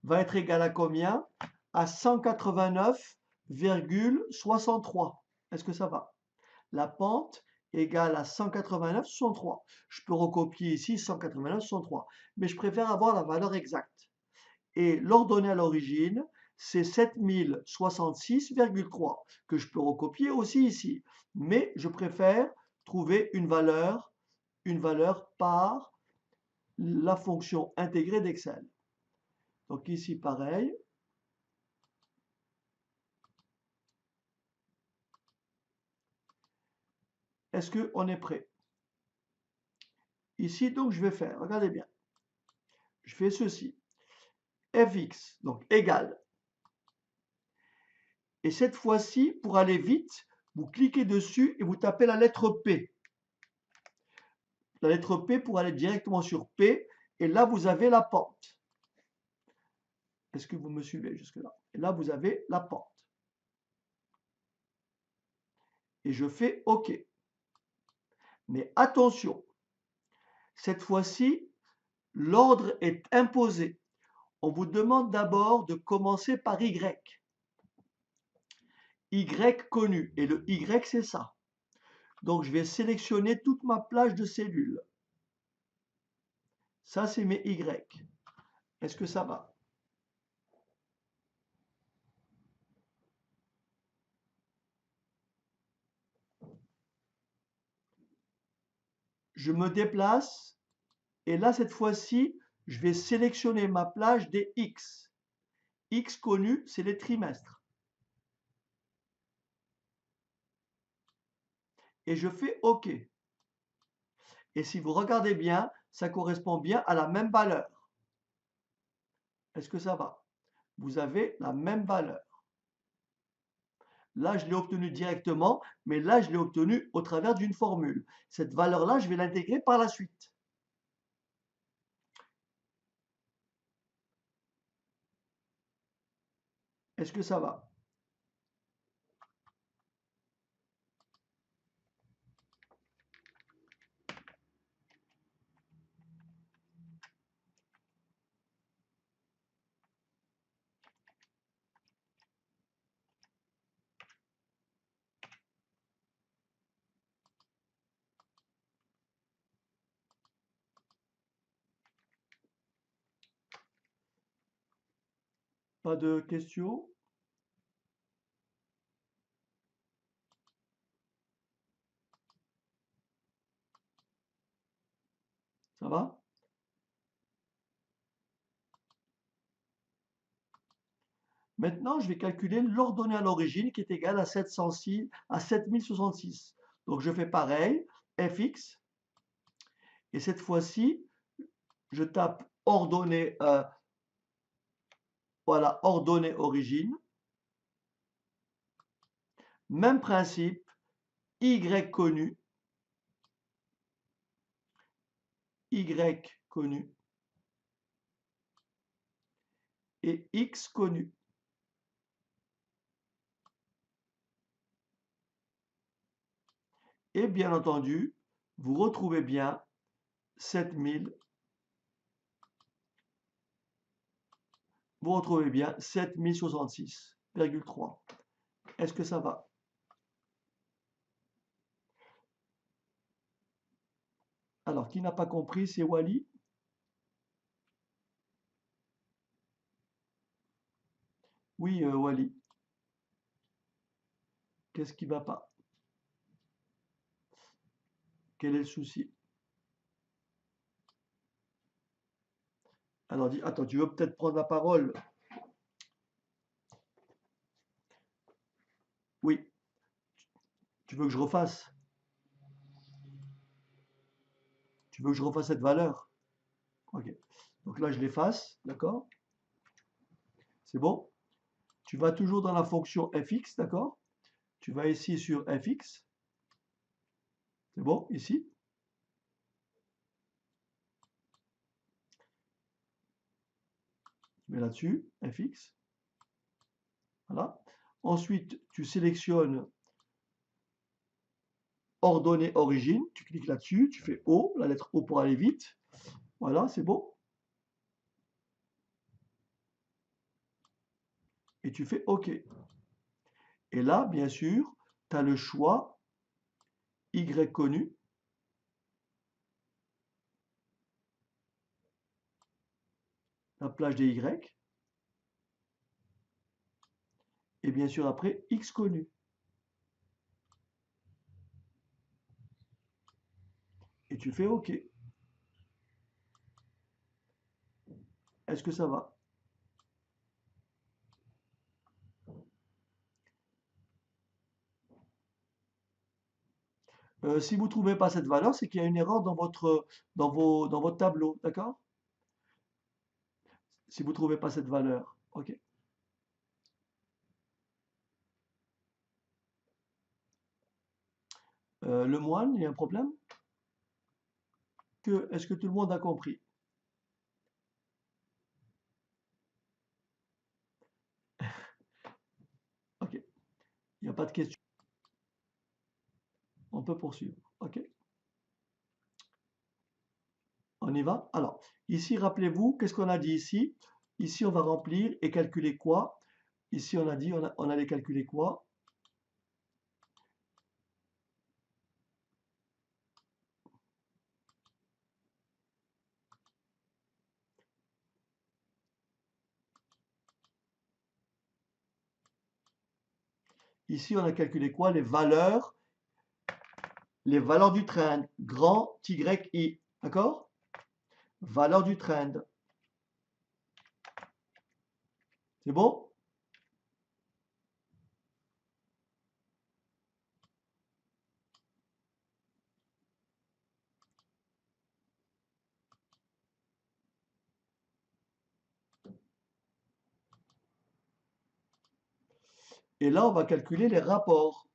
va être égale à combien? À 189,63. Est-ce que ça va? La pente égale à 189,63. Je peux recopier ici 189,63, mais je préfère avoir la valeur exacte. Et l'ordonnée à l'origine, c'est 7066,3, que je peux recopier aussi ici. Mais je préfère trouver une valeur par la fonction intégrée d'Excel. Donc ici, pareil. Est-ce qu'on est prêt? Ici, donc, je vais faire, regardez bien, je fais ceci. Fx, donc égal. Et cette fois-ci, pour aller vite, vous cliquez dessus et vous tapez la lettre P. La lettre P pour aller directement sur P. Et là, vous avez la pente. Est-ce que vous me suivez jusque-là? Et là, vous avez la pente. Et je fais OK. Mais attention, cette fois-ci, l'ordre est imposé. On vous demande d'abord de commencer par Y. Y connu. Et le Y, c'est ça. Donc, je vais sélectionner toute ma plage de cellules. Ça, c'est mes Y. Est-ce que ça va? Je me déplace et là, cette fois-ci, je vais sélectionner ma plage des X. X connus, c'est les trimestres. Et je fais OK. Et si vous regardez bien, ça correspond bien à la même valeur. Est-ce que ça va? Vous avez la même valeur. Là, je l'ai obtenu directement, mais là, je l'ai obtenu au travers d'une formule. Cette valeur-là, je vais l'intégrer par la suite. Est-ce que ça va? Pas de questions? Ça va? Maintenant, je vais calculer l'ordonnée à l'origine qui est égale à 706, à 7066. Donc, je fais pareil, fx, et cette fois-ci, je tape ordonnée, voilà, ordonnée origine. Même principe, y connu, et x connu. Et bien entendu, vous retrouvez bien 7000, vous retrouvez bien 7066,3. Est-ce que ça va? Alors, qui n'a pas compris, c'est Wally. Oui, Wally. Qu'est-ce qui va pas? Quel est le souci? Alors, dis, attends, tu veux peut-être prendre la parole? Oui, tu veux que je refasse? Tu veux que je refasse cette valeur? Ok. Donc là, je l'efface, d'accord? C'est bon? Tu vas toujours dans la fonction fx, d'accord? Tu vas ici sur fx. C'est bon, ici? Tu mets là-dessus, fx. Voilà. Ensuite, tu sélectionnes ordonnée origine. Tu cliques là-dessus, tu fais O, la lettre O pour aller vite. Voilà, c'est bon. Et tu fais OK. Et là, bien sûr, tu as le choix Y connu. La plage des Y. Et bien sûr, après, X connu. Et tu fais OK. Est-ce que ça va? Si vous ne trouvez pas cette valeur, c'est qu'il y a une erreur dans votre tableau, d'accord? Si vous ne trouvez pas cette valeur, ok. Le moine, il y a un problème? Est-ce que tout le monde a compris? Ok, il n'y a pas de question. On peut poursuivre. Ok, on y va? Alors, ici, rappelez-vous, qu'est-ce qu'on a dit ici? Ici, on va remplir et calculer quoi? Ici, on a dit, on allait calculer quoi? Ici, on a calculé quoi? Les valeurs du trend, grand YI, d'accord? Valeur du trend, c'est bon? Et là, on va calculer les rapports.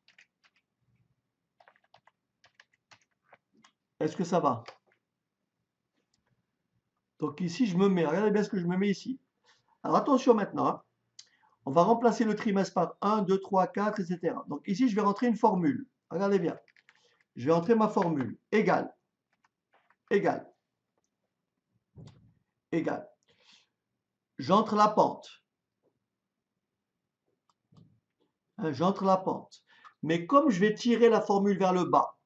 Est-ce que ça va? Donc ici, je me mets, regardez bien ce que je me mets ici. Alors attention maintenant, hein. On va remplacer le trimestre par 1, 2, 3, 4, etc. Donc ici, je vais rentrer une formule. Regardez bien. Je vais entrer ma formule. Égal, égal, égal. J'entre la pente. Hein, j'entre la pente. Mais comme je vais tirer la formule vers le bas,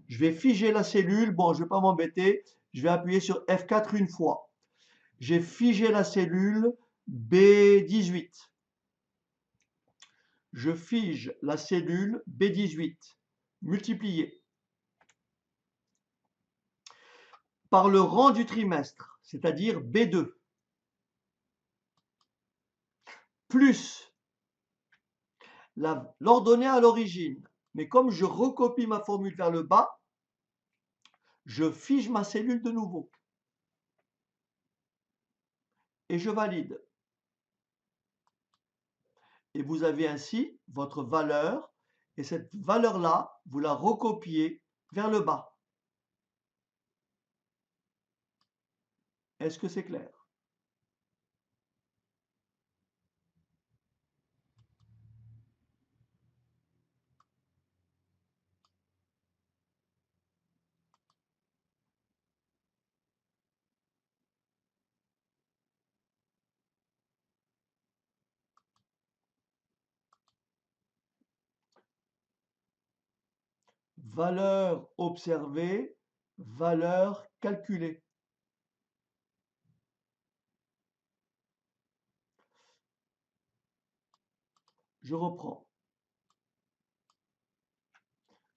je vais figer la cellule. Bon, je ne vais pas m'embêter. Je vais appuyer sur F4 une fois. J'ai figé la cellule B18. Je fige la cellule B18 multipliée par le rang du trimestre, c'est-à-dire B2, plus l'ordonnée à l'origine. Mais comme je recopie ma formule vers le bas, je fige ma cellule de nouveau et je valide. Et vous avez ainsi votre valeur, et cette valeur-là, vous la recopiez vers le bas. Est-ce que c'est clair? Valeur observée valeur calculée. Je reprends.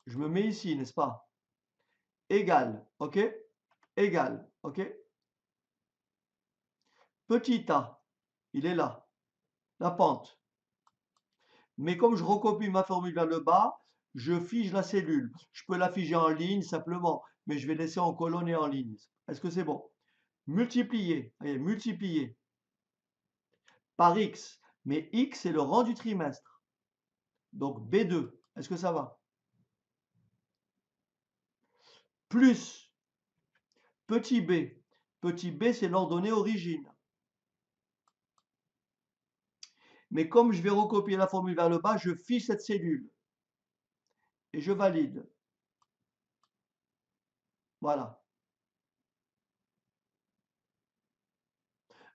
Je me mets ici, n'est-ce pas? Égal, ok? Égal, ok? Petit a, il est là, la pente. Mais comme je recopie ma formule vers le bas, je fige la cellule. Je peux la figer en ligne simplement, mais je vais laisser en colonne et en ligne. Est-ce que c'est bon? Multiplier, allez, multiplier par x. Mais x, c'est le rang du trimestre. Donc B2, est-ce que ça va? Plus petit b. Petit b, c'est l'ordonnée origine. Mais comme je vais recopier la formule vers le bas, je fiche cette cellule. Et je valide. Voilà.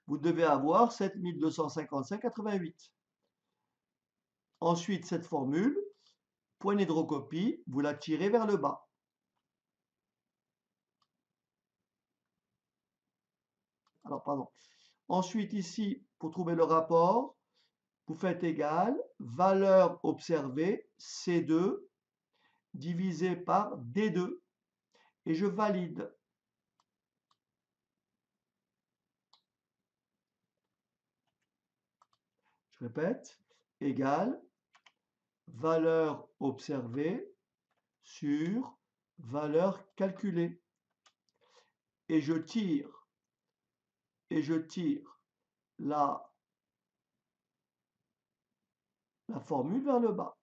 Vous devez avoir 7255,88. Ensuite, cette formule, poignée de recopie, vous la tirez vers le bas. Alors, pardon. Ensuite, ici, pour trouver le rapport, vous faites égal, valeur observée, C2, divisé par D2. Et je valide. Je répète, égal, valeur observée sur valeur calculée. Et je tire la formule vers le bas.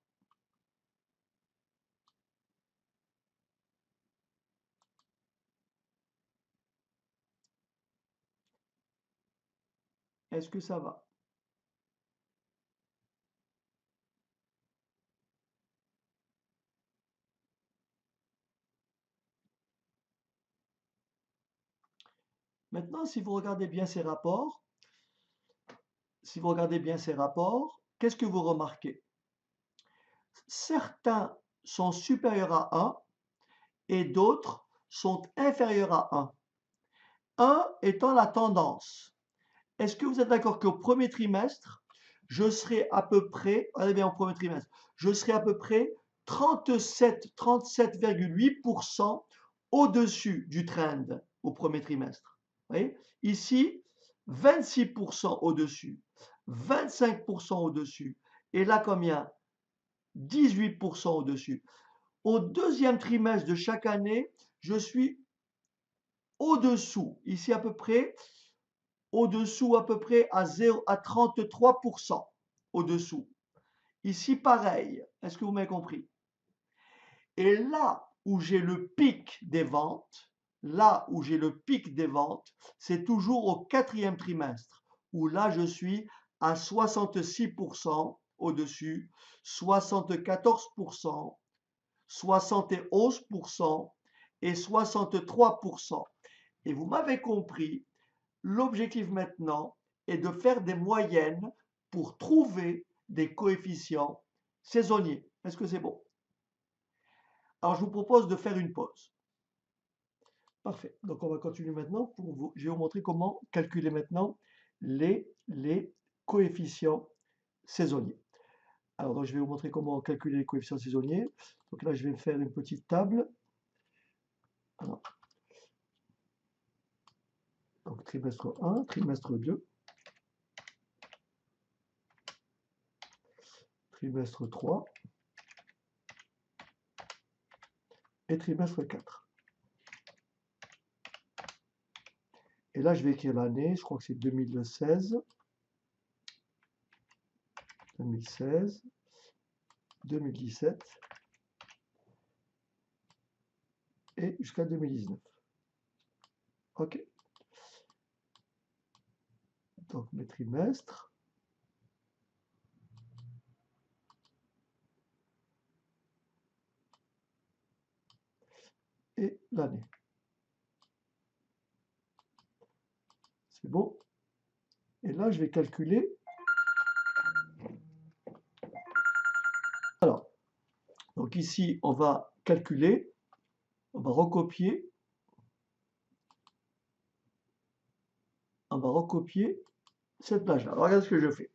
Est-ce que ça va? Maintenant, si vous regardez bien ces rapports, qu'est-ce que vous remarquez? Certains sont supérieurs à 1 et d'autres sont inférieurs à 1. 1 étant la tendance. Est-ce que vous êtes d'accord qu'au premier trimestre, je serai à peu près, regardez bien au premier trimestre, je serai à peu près 37,8% au-dessus du trend au premier trimestre. Vous voyez? Ici, 26% au-dessus, 25% au-dessus. Et là, combien? 18% au-dessus. Au deuxième trimestre de chaque année, je suis au-dessous. Ici, à peu près, au-dessous à peu près à 33% au-dessous. Ici, pareil. Est-ce que vous m'avez compris? Et là où j'ai le pic des ventes, c'est toujours au quatrième trimestre, où là, je suis à 66% au-dessus, 74%, 71% et 63%. Et vous m'avez compris, l'objectif maintenant est de faire des moyennes pour trouver des coefficients saisonniers. Est-ce que c'est bon? Alors, je vous propose de faire une pause. Parfait. Donc, on va continuer maintenant pour vous. Je vais vous montrer comment calculer maintenant les coefficients saisonniers. Alors, donc, je vais vous montrer comment calculer les coefficients saisonniers. Donc là, je vais faire une petite table. Alors, donc, trimestre 1, trimestre 2, trimestre 3 et trimestre 4. Et là, je vais écrire l'année, je crois que c'est 2016, 2016, 2017 et jusqu'à 2019. OK. Donc mes trimestres. Et l'année. C'est bon. Et là, je vais calculer. Alors, donc ici, on va calculer, on va recopier on va recopier cette plage-là. Alors, regardez ce que je fais.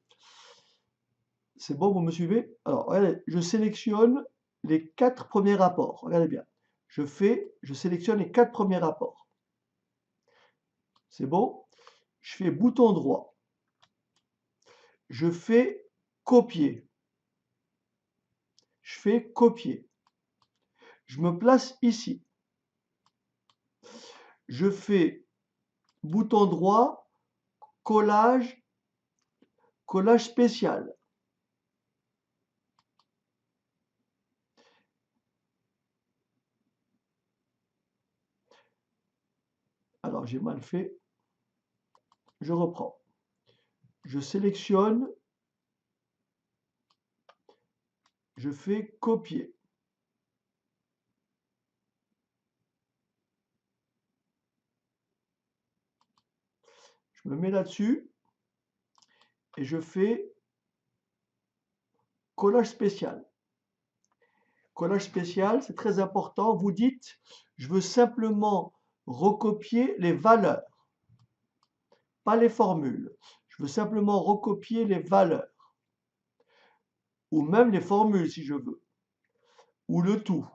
C'est bon, vous me suivez? Alors, regardez, je sélectionne les 4 premiers rapports. Regardez bien. Je sélectionne les 4 premiers rapports. C'est bon? Je fais bouton droit. Je fais copier. Je fais copier. Je me place ici. Je fais bouton droit, collage, collage spécial. Alors, j'ai mal fait. Je reprends. Je sélectionne. Je fais copier. Je me mets là-dessus et je fais collage spécial. Collage spécial, c'est très important. Vous dites, je veux simplement recopier les valeurs, pas les formules. Je veux simplement recopier les valeurs, ou même les formules si je veux, ou le tout.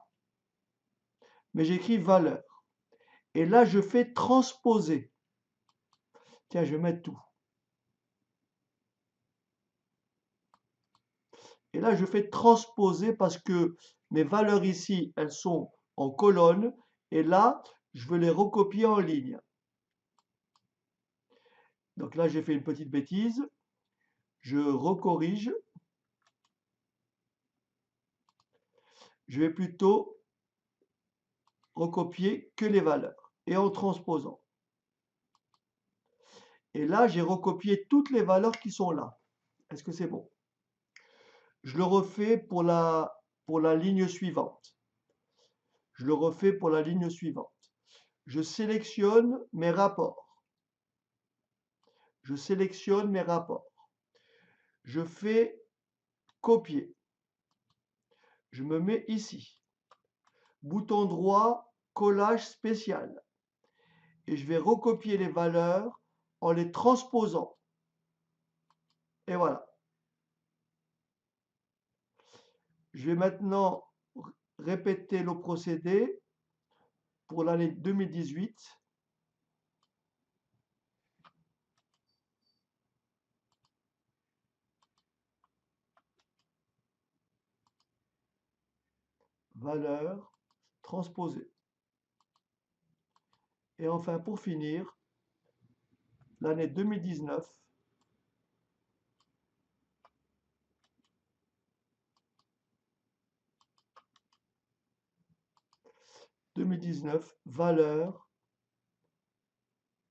Mais j'écris valeur. Et là, je fais transposer. Tiens, je vais mettre tout. Et là, je fais transposer parce que mes valeurs ici, elles sont en colonne. Et là, je veux les recopier en ligne. Donc là, j'ai fait une petite bêtise. Je recorrige. Je vais plutôt recopier que les valeurs et en transposant. Et là, j'ai recopié toutes les valeurs qui sont là. Est-ce que c'est bon? Je le refais pour la ligne suivante. Je le refais pour la ligne suivante. Je sélectionne mes rapports. Je sélectionne mes rapports. Je fais copier. Je me mets ici. Bouton droit, collage spécial. Et je vais recopier les valeurs en les transposant. Et voilà. Je vais maintenant répéter le procédé pour l'année 2018. Valeur transposée. Et enfin, pour finir, l'année 2019. 2019, valeur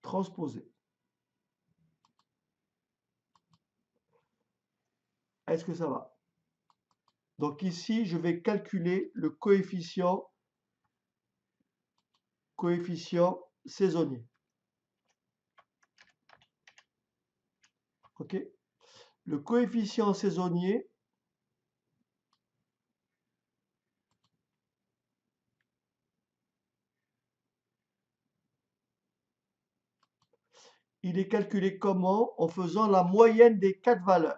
transposée. Est-ce que ça va? Donc ici, je vais calculer le coefficient saisonnier. OK? Le coefficient saisonnier, il est calculé comment? En faisant la moyenne des 4 valeurs.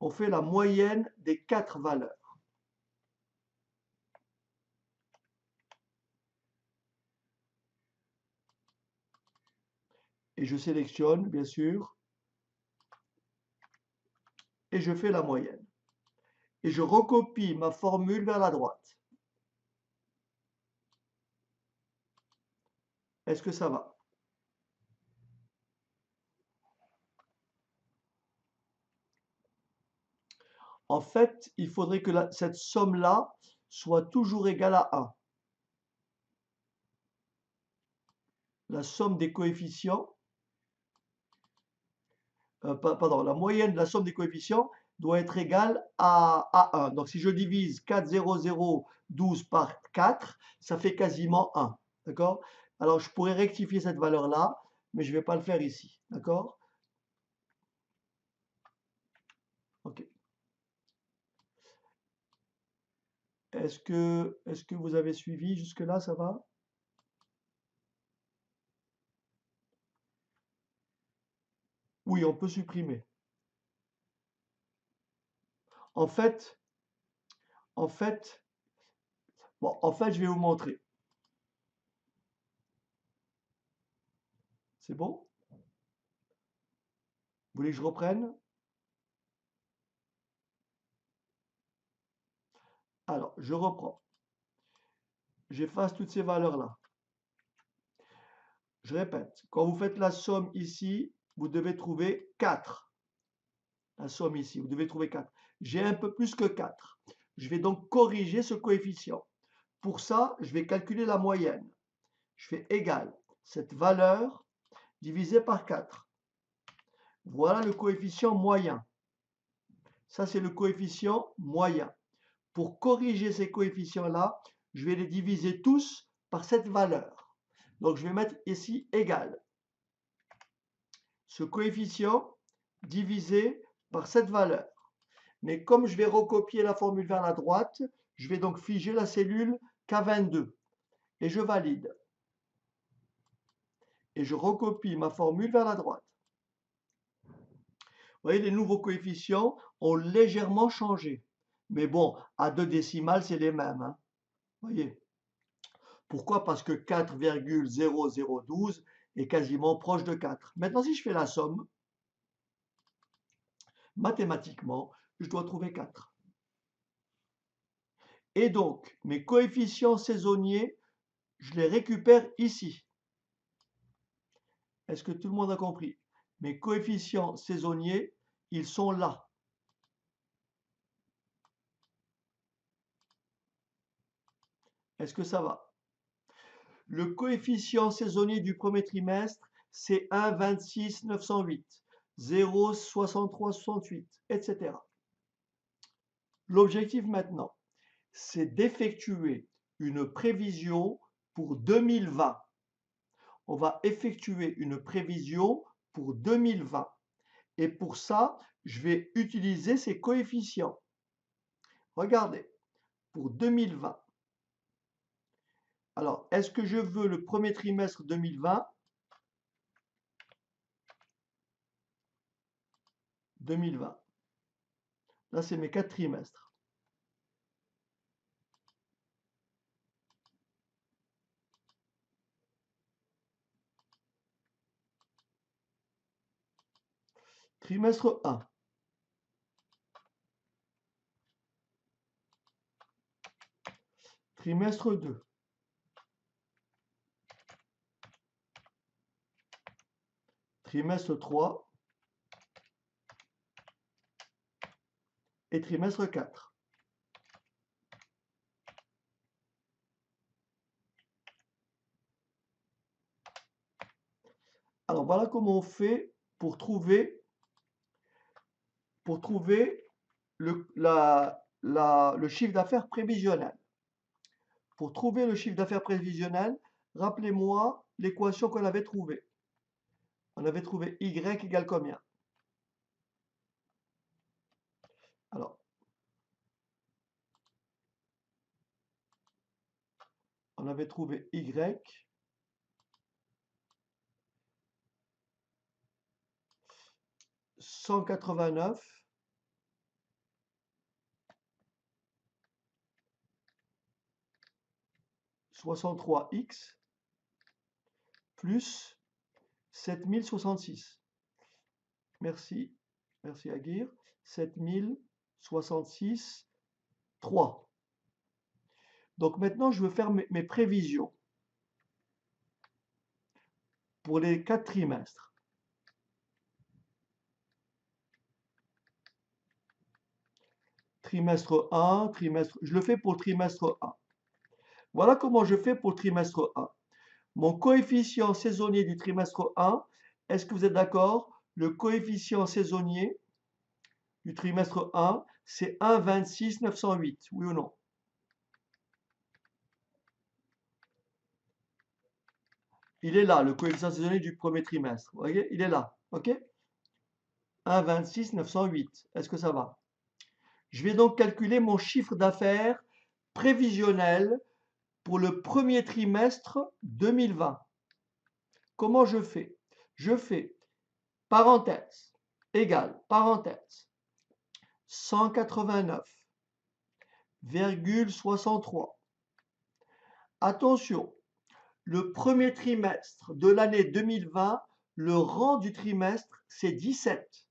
On fait la moyenne des 4 valeurs. Et je sélectionne, bien sûr, et je fais la moyenne. Et je recopie ma formule vers la droite. Est-ce que ça va? En fait, il faudrait que cette somme-là soit toujours égale à 1. La somme des coefficients, pardon, la moyenne de la somme des coefficients doit être égale à 1. Donc si je divise 4, 0, 0, 12 par 4, ça fait quasiment 1. D'accord? Alors je pourrais rectifier cette valeur-là, mais je ne vais pas le faire ici. D'accord? OK. Est-ce que vous avez suivi jusque-là, ça va? Oui, on peut supprimer. En fait, en fait, je vais vous montrer. C'est bon? Vous voulez que je reprenne? Alors, je reprends. J'efface toutes ces valeurs-là. Je répète, quand vous faites la somme ici, vous devez trouver 4. La somme ici, vous devez trouver 4. J'ai un peu plus que 4. Je vais donc corriger ce coefficient. Pour ça, je vais calculer la moyenne. Je fais égal cette valeur divisée par 4. Voilà le coefficient moyen. Ça, c'est le coefficient moyen. Pour corriger ces coefficients-là, je vais les diviser tous par cette valeur. Donc, je vais mettre ici égal. Ce coefficient divisé par cette valeur. Mais comme je vais recopier la formule vers la droite, je vais donc figer la cellule K22. Et je valide. Et je recopie ma formule vers la droite. Vous voyez, les nouveaux coefficients ont légèrement changé. Mais bon, à 2 décimales, c'est les mêmes. Hein. Vous voyez. Pourquoi? Parce que 4,0012 est quasiment proche de 4. Maintenant, si je fais la somme, mathématiquement, je dois trouver 4. Et donc, mes coefficients saisonniers, je les récupère ici. Est-ce que tout le monde a compris? Mes coefficients saisonniers, ils sont là. Est-ce que ça va? Le coefficient saisonnier du premier trimestre, c'est 1,26 908, 0,63 68, etc. L'objectif maintenant, c'est d'effectuer une prévision pour 2020. On va effectuer une prévision pour 2020. Et pour ça, je vais utiliser ces coefficients. Regardez, pour 2020. Alors, est-ce que je veux le premier trimestre 2020? 2020. Là, c'est mes 4 trimestres. Trimestre 1. Trimestre 2. Trimestre 3. Et trimestre 4. Alors, voilà comment on fait pour trouver le chiffre d'affaires prévisionnel. Pour trouver le chiffre d'affaires prévisionnel, rappelez-moi l'équation qu'on avait trouvée. On avait trouvé Y égale combien? Alors, on avait trouvé Y 189 63X plus 7066. Merci, merci Aguirre. 7066, 3. Donc maintenant, je veux faire mes prévisions pour les 4 trimestres. Trimestre 1, je le fais pour le trimestre 1. Voilà comment je fais pour le trimestre 1. Mon coefficient saisonnier du trimestre 1, est-ce que vous êtes d'accord? Le coefficient saisonnier du trimestre 1, c'est 1,26 908, oui ou non? Il est là, le coefficient saisonnier du premier trimestre. Vous voyez, il est là, ok? 1,26 908, est-ce que ça va? Je vais donc calculer mon chiffre d'affaires prévisionnel pour le premier trimestre 2020. Comment je fais? Je fais parenthèse, égale, parenthèse, 189,63. Attention, le premier trimestre de l'année 2020, le rang du trimestre, c'est 17.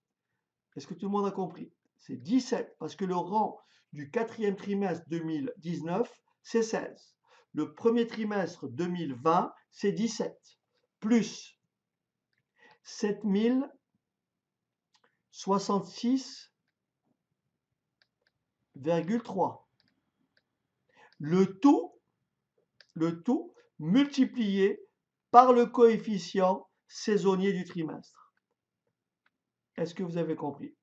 Est-ce que tout le monde a compris? C'est 17, parce que le rang du quatrième trimestre 2019, c'est 16. Le premier trimestre 2020, c'est 17, plus 7066,3. Le tout multiplié par le coefficient saisonnier du trimestre. Est-ce que vous avez compris?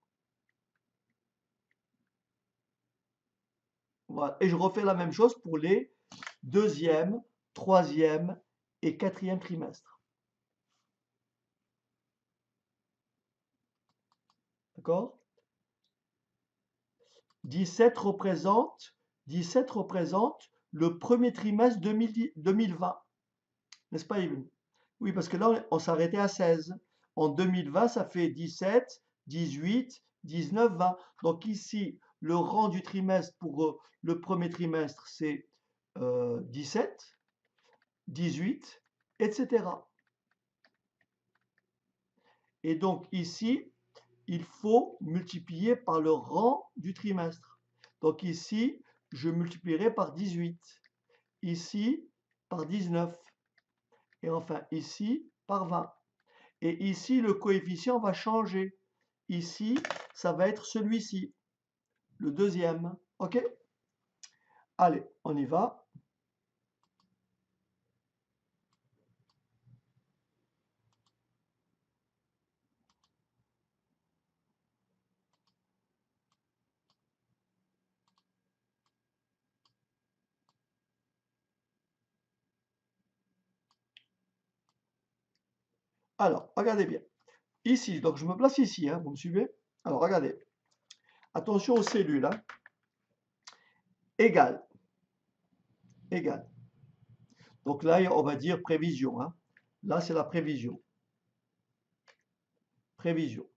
Voilà. Et je refais la même chose pour les deuxième, troisième et quatrième trimestres. D'accord? 17 représente le premier trimestre 2020. N'est-ce pas, Yves? Oui, parce que là, on s'arrêtait à 16. En 2020, ça fait 17, 18, 19, 20. Donc ici, le rang du trimestre pour le premier trimestre, c'est 17, 18, etc. Et donc ici, il faut multiplier par le rang du trimestre. Donc ici, je multiplierai par 18. Ici, par 19. Et enfin ici, par 20. Et ici, le coefficient va changer. Ici, ça va être celui-ci, le deuxième. OK? Allez, on y va. Alors, regardez bien. Ici, donc je me place ici, hein, vous me suivez? Alors, regardez. Attention aux cellules. Hein. Égal. Égal. Donc là, on va dire prévision. Hein. Là, c'est la prévision. Prévision.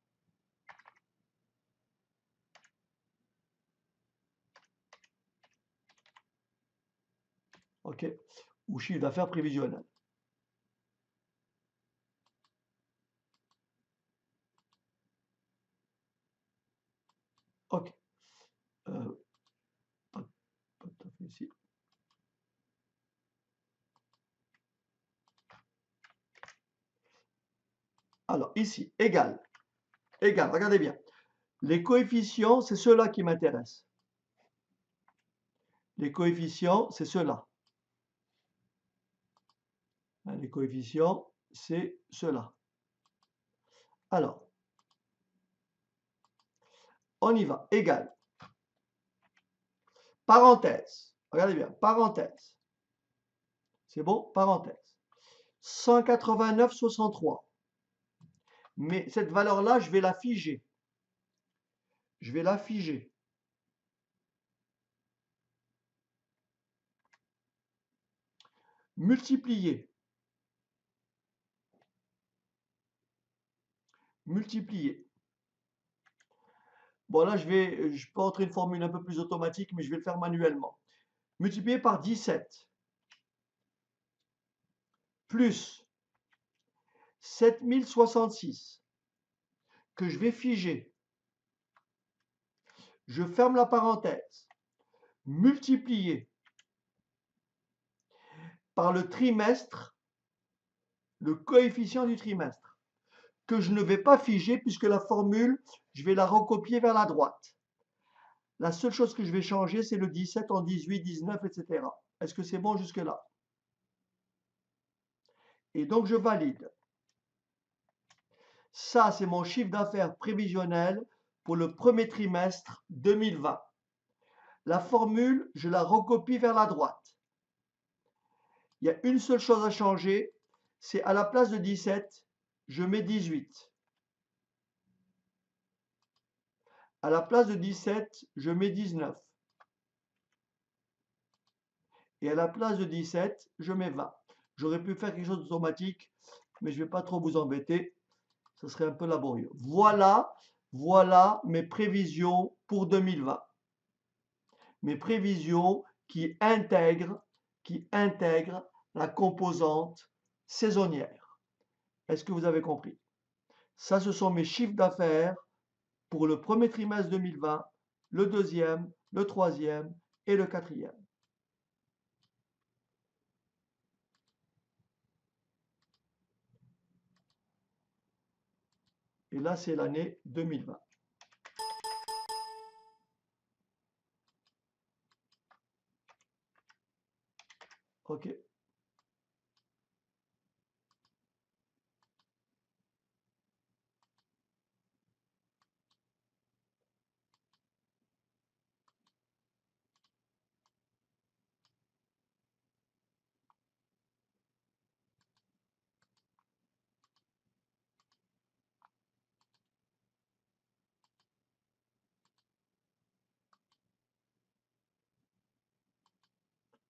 OK? Ou chiffre d'affaires prévisionnel. OK. Pas tout à fait ici. Alors, ici, égal. Égal, regardez bien. Les coefficients, c'est ceux-là qui m'intéressent. Les coefficients, c'est ceux-là. Les coefficients, c'est ceux-là. Alors, on y va. Égal. Parenthèse. Regardez bien. Parenthèse. C'est bon? Parenthèse. 189,63. Mais cette valeur-là, je vais la figer. Je vais la figer. Multiplier. Multiplier. Bon, là, je peux entrer une formule un peu plus automatique, mais je vais le faire manuellement. Multiplier par 17 plus 7066 que je vais figer. Je ferme la parenthèse. Multiplier par le trimestre, le coefficient du trimestre, que je ne vais pas figer puisque la formule, je vais la recopier vers la droite. La seule chose que je vais changer, c'est le 17 en 18, 19, etc. Est-ce que c'est bon jusque-là? Et donc, je valide. Ça, c'est mon chiffre d'affaires prévisionnel pour le premier trimestre 2020. La formule, je la recopie vers la droite. Il y a une seule chose à changer, c'est à la place de 17, je mets 18. À la place de 17, je mets 19. Et à la place de 17, je mets 20. J'aurais pu faire quelque chose d'automatique, mais je ne vais pas trop vous embêter. Ça serait un peu laborieux. Voilà mes prévisions pour 2020. Mes prévisions qui intègrent la composante saisonnière. Est-ce que vous avez compris? Ça, ce sont mes chiffres d'affaires pour le premier trimestre 2020, le deuxième, le troisième et le quatrième. Et là, c'est l'année 2020. OK.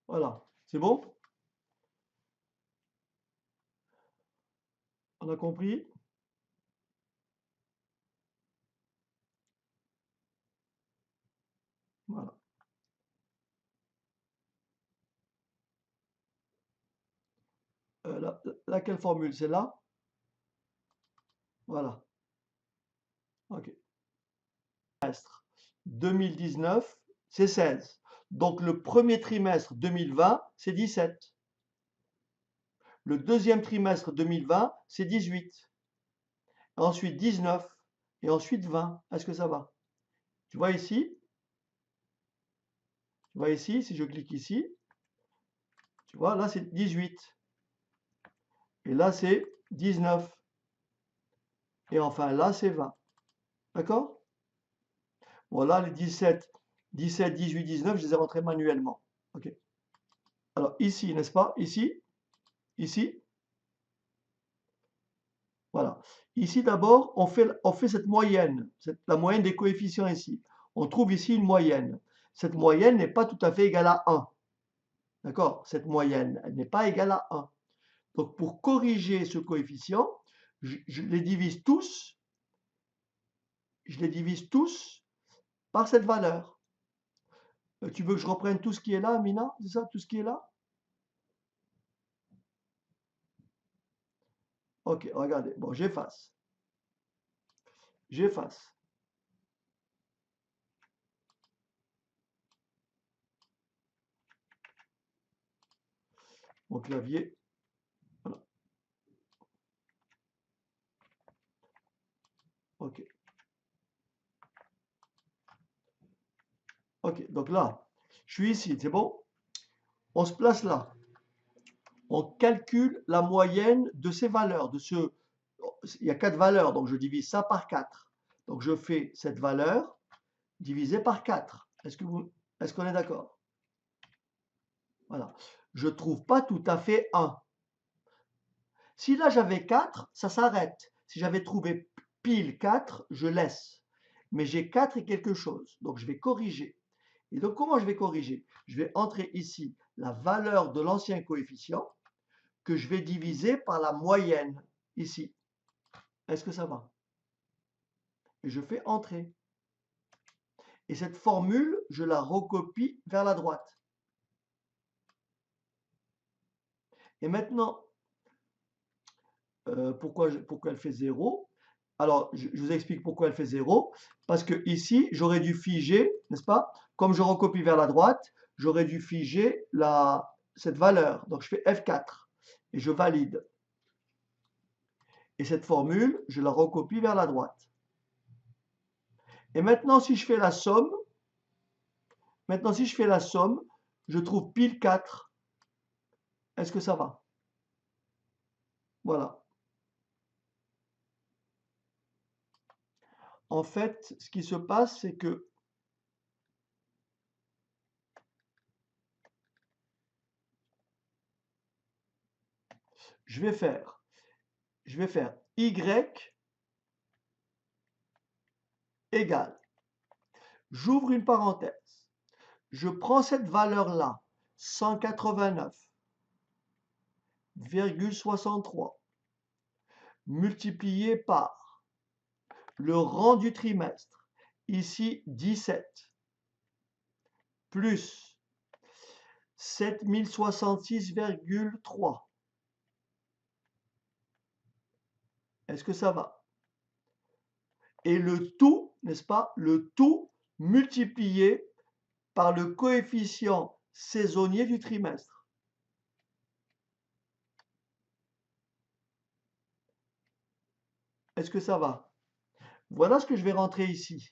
Voilà. C'est bon? On a compris? Voilà. Laquelle formule? C'est là? Voilà. OK. Trimestre 2019, c'est 16. Donc le premier trimestre 2020, c'est 17. Le deuxième trimestre 2020, c'est 18. Ensuite 19. Et ensuite 20. Est-ce que ça va? Tu vois ici? Tu vois ici, si je clique ici, tu vois, là c'est 18. Et là c'est 19. Et enfin là c'est 20. D'accord? Bon, là les 17, 18, 19, je les ai rentrés manuellement. OK. Alors ici, n'est-ce pas? Ici. Voilà. Ici, d'abord, on fait cette moyenne, la moyenne des coefficients ici. On trouve ici une moyenne. Cette moyenne n'est pas tout à fait égale à 1. D'accord? Cette moyenne, elle n'est pas égale à 1. Donc, pour corriger ce coefficient, je les divise tous par cette valeur. Tu veux que je reprenne tout ce qui est là, Amina? C'est ça, tout ce qui est là? Ok, regardez. Bon, j'efface. J'efface. Mon clavier. Voilà. Ok. Ok, donc là, je suis ici, c'est bon? On se place là. On calcule la moyenne de ces valeurs. Il y a 4 valeurs, donc je divise ça par 4. Donc je fais cette valeur divisée par 4. Est-ce qu'on est d'accord? Voilà. Je ne trouve pas tout à fait 1. Si là j'avais 4, ça s'arrête. Si j'avais trouvé pile 4, je laisse. Mais j'ai 4 et quelque chose. Donc je vais corriger. Et donc comment je vais corriger? Je vais entrer ici la valeur de l'ancien coefficient que je vais diviser par la moyenne ici. Est-ce que ça va? Et je fais entrer. Et cette formule, je la recopie vers la droite. Et maintenant, pourquoi elle fait 0? Alors, je vous explique pourquoi elle fait 0. Parce que ici, j'aurais dû figer, n'est-ce pas? Comme je recopie vers la droite, j'aurais dû figer cette valeur. Donc, je fais F4 et je valide. Et cette formule, je la recopie vers la droite. Et maintenant, si je fais la somme, je trouve pile 4. Est-ce que ça va? Voilà. En fait, ce qui se passe, c'est que je vais faire Y égale, j'ouvre une parenthèse, je prends cette valeur-là, 189,63, multiplié par le rang du trimestre, ici 17, plus 7066,3. Est-ce que ça va? Et le tout, n'est-ce pas? Le tout multiplié par le coefficient saisonnier du trimestre. Est-ce que ça va? Voilà ce que je vais rentrer ici.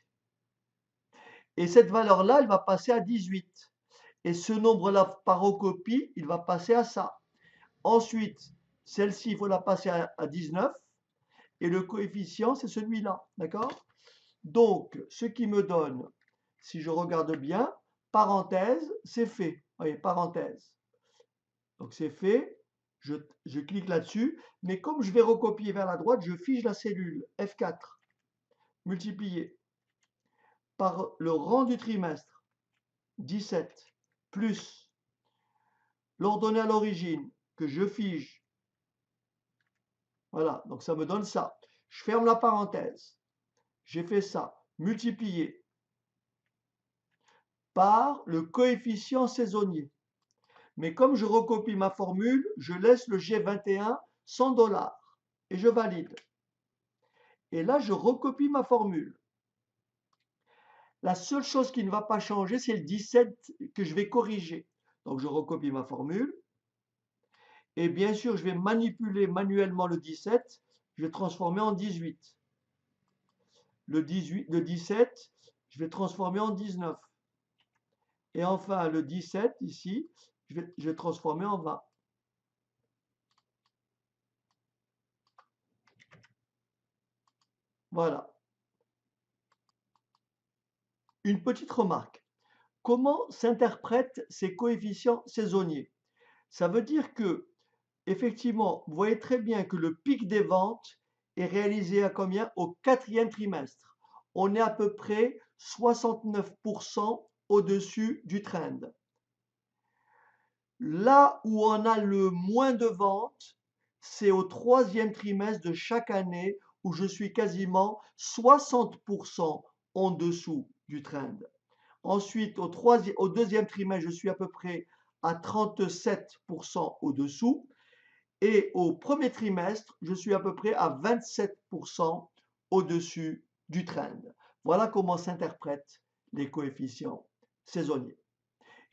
Et cette valeur-là, elle va passer à 18. Et ce nombre-là, par recopie, il va passer à ça. Ensuite, celle-ci, il faut la passer à 19. Et le coefficient, c'est celui-là. D'accord? Donc, ce qui me donne, si je regarde bien, parenthèse, c'est fait. Vous voyez, parenthèse. Donc, c'est fait. Je clique là-dessus. Mais comme je vais recopier vers la droite, je fige la cellule F4 multiplié par le rang du trimestre, 17, plus l'ordonnée à l'origine, que je fige. Voilà, donc ça me donne ça. Je ferme la parenthèse. J'ai fait ça, multiplié par le coefficient saisonnier. Mais comme je recopie ma formule, je laisse le G21 $100 et je valide. Et là, je recopie ma formule. La seule chose qui ne va pas changer, c'est le 17 que je vais corriger. Donc, je recopie ma formule. Et bien sûr, je vais manipuler manuellement le 17. Je vais transformer en 18. Le 17, je vais transformer en 19. Et enfin, le 17, ici, je vais transformer en 20. Voilà. Une petite remarque. Comment s'interprètent ces coefficients saisonniers? Ça veut dire que, effectivement, vous voyez très bien que le pic des ventes est réalisé à combien? Au 4e trimestre. On est à peu près 69% au-dessus du trend. Là où on a le moins de ventes, c'est au 3e trimestre de chaque année où je suis quasiment 60% en dessous du trend. Ensuite, au 2e trimestre, je suis à peu près à 37% au-dessous. Et au 1er trimestre, je suis à peu près à 27% au-dessus du trend. Voilà comment s'interprètent les coefficients saisonniers.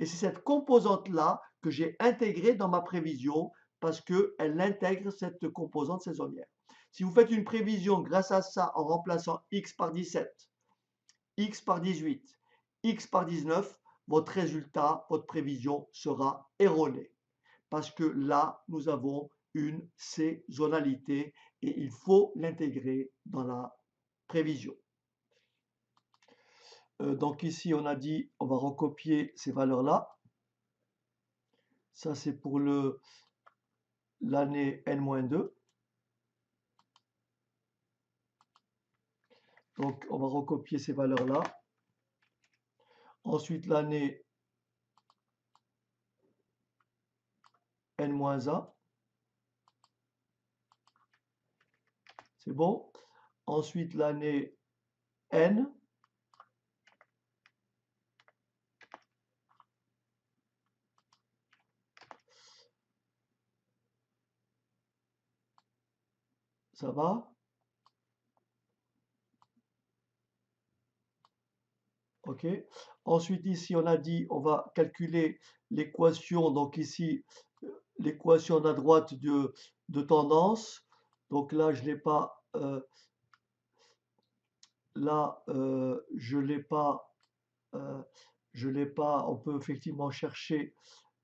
Et c'est cette composante-là que j'ai intégrée dans ma prévision parce qu'elle intègre cette composante saisonnière. Si vous faites une prévision grâce à ça en remplaçant x par 17, x par 18, x par 19, votre résultat, votre prévision sera erronée. Parce que là, nous avons une saisonnalité et il faut l'intégrer dans la prévision. Donc ici, on a dit, on va recopier ces valeurs-là. Ça, c'est pour l'année N-2. Donc, on va recopier ces valeurs-là. Ensuite, l'année N-1. C'est bon. Ensuite, l'année N. Ça va? OK. Ensuite, ici, on a dit, on va calculer l'équation. Donc ici, l'équation à droite de tendance. Donc là, je ne l'ai pas. Là, je ne l'ai pas. Je l'ai pas. On peut effectivement chercher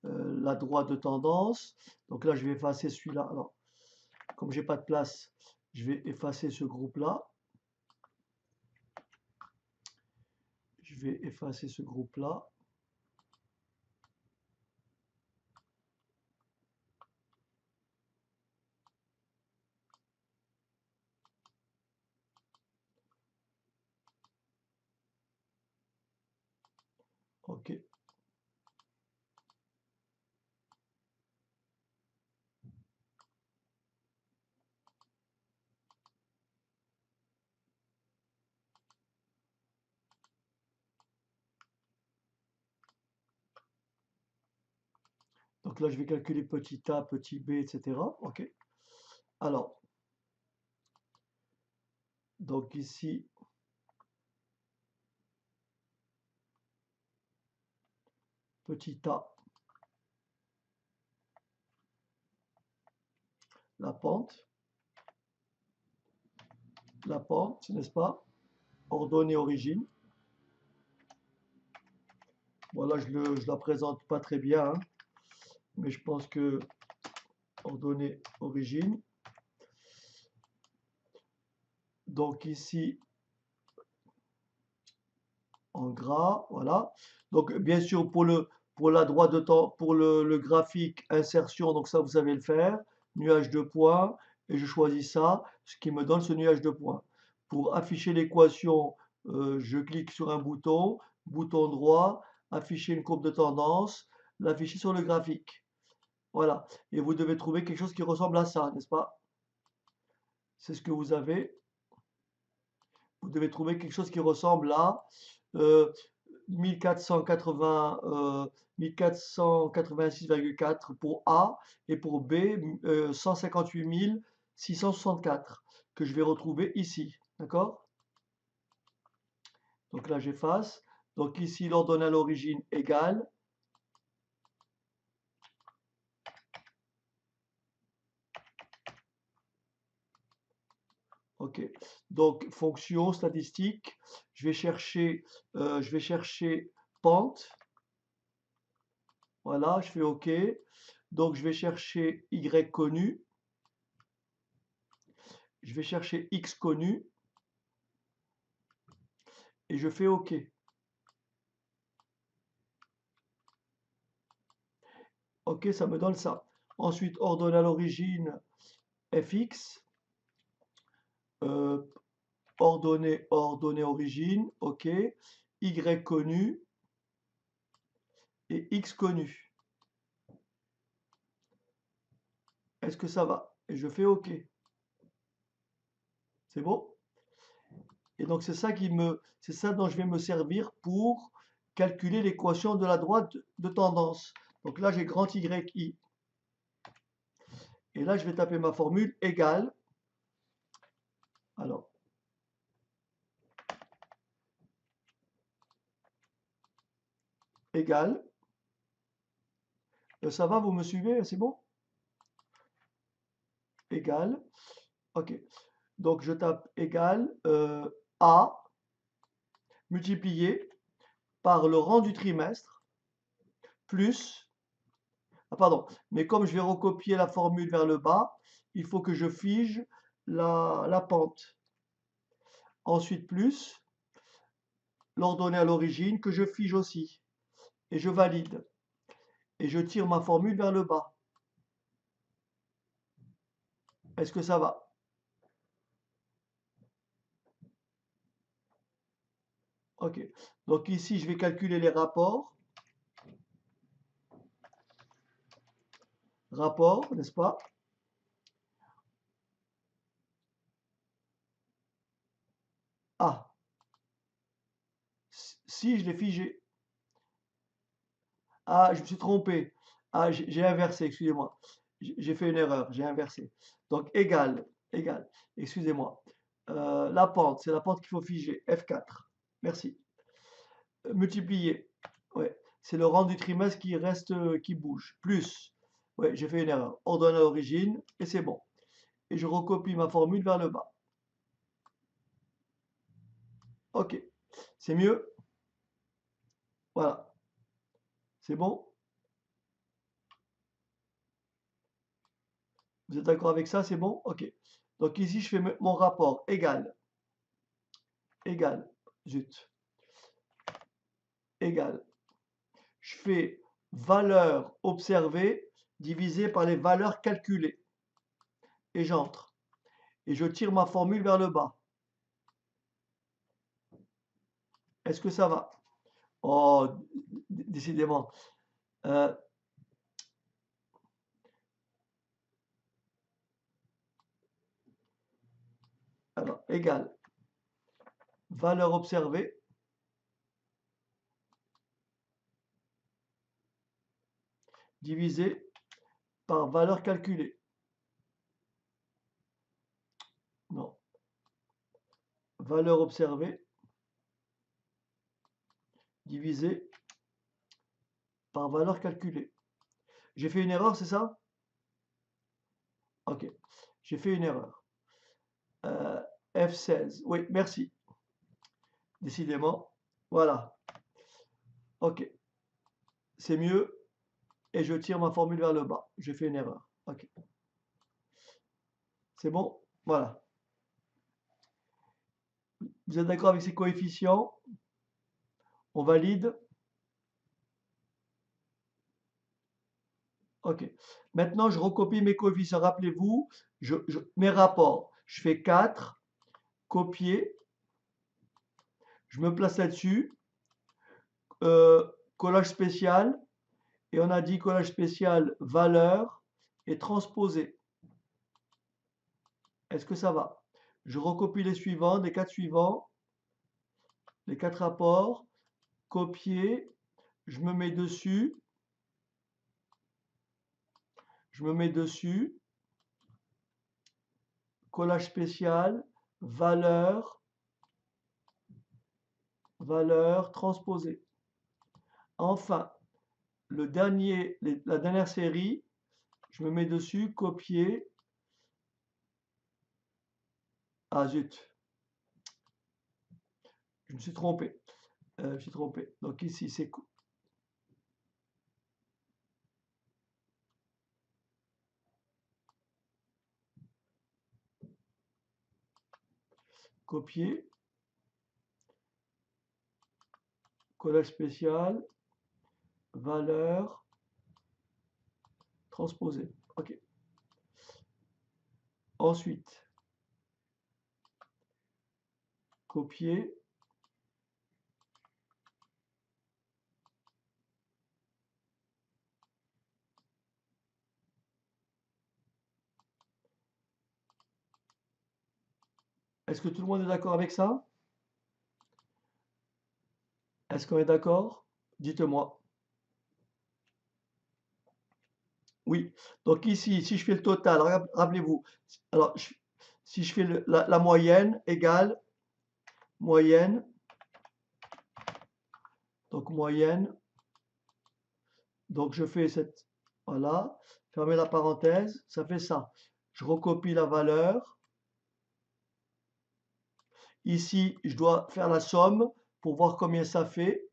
la droite de tendance. Donc là, je vais effacer celui-là. Alors, comme j'ai pas de place, je vais effacer ce groupe-là. Je vais effacer ce groupe-là. OK. Donc là, je vais calculer petit a, petit b, etc. OK. Alors, donc ici, petit a, la pente, n'est-ce pas? Ordonnée origine. Bon, là, je la présente pas très bien, hein, mais je pense que ordonnée origine. Donc ici, en gras, voilà. Donc, bien sûr, pour la droite de temps, pour le graphique insertion, donc ça, vous savez le faire. Nuage de points, et je choisis ça, ce qui me donne ce nuage de points. Pour afficher l'équation, je clique sur un bouton, bouton droit, afficher une courbe de tendance, l'afficher sur le graphique. Voilà. Et vous devez trouver quelque chose qui ressemble à ça, n'est-ce pas? C'est ce que vous avez. Vous devez trouver quelque chose qui ressemble à euh, 1480, 1486,4 pour A et pour B, 158 664 que je vais retrouver ici. D'accord? Donc là, j'efface. Donc ici, l'ordonnée à l'origine égale. OK. Donc, fonction statistique, je vais chercher pente. Voilà, je fais OK. Donc, je vais chercher Y connu. Je vais chercher X connu. Et je fais OK. OK, ça me donne ça. Ensuite, ordonne à l'origine fx. Euh, ordonnée origine. OK. Y connu et X connu. Est-ce que ça va? Et je fais OK. C'est bon? Et donc c'est ça dont je vais me servir pour calculer l'équation de la droite de tendance. Donc là, j'ai grand YI. Et là, je vais taper ma formule égale. Alors, égale. Ça va, vous me suivez? C'est bon? Égale. OK. Donc, je tape égale A multiplié par le rang du trimestre plus. Ah, pardon. Mais comme je vais recopier la formule vers le bas, il faut que je fige la pente. Ensuite, plus l'ordonnée à l'origine que je fige aussi. Et je valide. Et je tire ma formule vers le bas. Est-ce que ça va? OK. Donc ici, je vais calculer les rapports. Rapports, n'est-ce pas? Ah, si je l'ai figé. Ah, je me suis trompé. Ah, j'ai inversé, excusez-moi. J'ai fait une erreur, j'ai inversé. Donc égal. Excusez-moi. La pente, c'est la pente qu'il faut figer. F4. Merci. Multiplier. Ouais, c'est le rang du trimestre qui reste, qui bouge. Plus. Ouais, j'ai fait une erreur. Ordonne à l'origine et c'est bon. Et je recopie ma formule vers le bas. OK. C'est mieux. Voilà. C'est bon? Vous êtes d'accord avec ça? C'est bon? OK. Donc ici, je fais mon rapport égal, zut, égal. Je fais valeur observée divisée par les valeurs calculées. Et j'entre. Et je tire ma formule vers le bas. Est-ce que ça va? Oh, décidément. Euh, alors, égal. Valeur observée divisé par valeur calculée. Non. Valeur observée divisé par valeur calculée. J'ai fait une erreur, c'est ça? Ok. J'ai fait une erreur. F16. Oui, merci. Décidément. Voilà. Ok. C'est mieux. Et je tire ma formule vers le bas. J'ai fait une erreur. Ok. C'est bon? Voilà. Vous êtes d'accord avec ces coefficients? On valide? Ok. Maintenant, je recopie mes coefficients. Rappelez-vous, mes rapports. Je fais 4, copier. Je me place là-dessus. Collage spécial. Et on a dit collage spécial valeur et transposé. Est-ce que ça va? Je recopie les suivants, les 4 suivants, les 4 rapports, copier, je me mets dessus, collage spécial, valeur, transposé. Enfin, la dernière série, je me mets dessus, copier. Ah zut, je me suis trompé. Donc ici, c'est copier, collage spécial, valeur, transposé. OK. Ensuite, copier, est-ce que tout le monde est d'accord avec ça? Est-ce qu'on est d'accord? Dites-moi. Oui. Donc ici, si je fais le total, rappelez-vous, alors si je fais la moyenne égale moyenne, donc moyenne, donc je fais cette, voilà, fermez la parenthèse, ça fait ça. Je recopie la valeur. Ici, je dois faire la somme pour voir combien ça fait.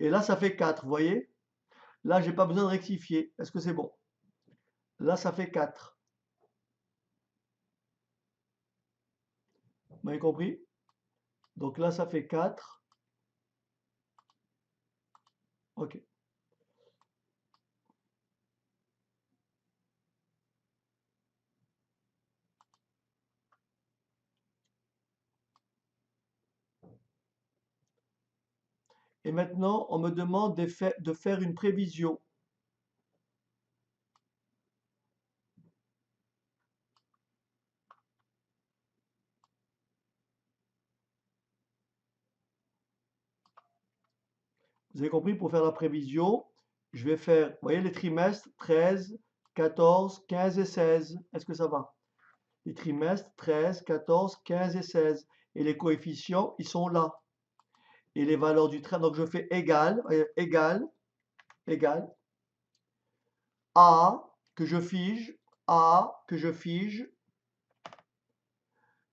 Et là, ça fait 4, vous voyez? Là, j'ai pas besoin de rectifier. Est-ce que c'est bon? Là, ça fait 4. Vous m'avez compris? Donc là, ça fait 4. OK. Et maintenant, on me demande de faire une prévision. Vous avez compris, pour faire la prévision, je vais faire, vous voyez, les trimestres 13, 14, 15 et 16. Est-ce que ça va? Les trimestres 13, 14, 15 et 16. Et les coefficients, ils sont là. Et les valeurs du trait, donc je fais égal, égal, égal, A que je fige, A que je fige,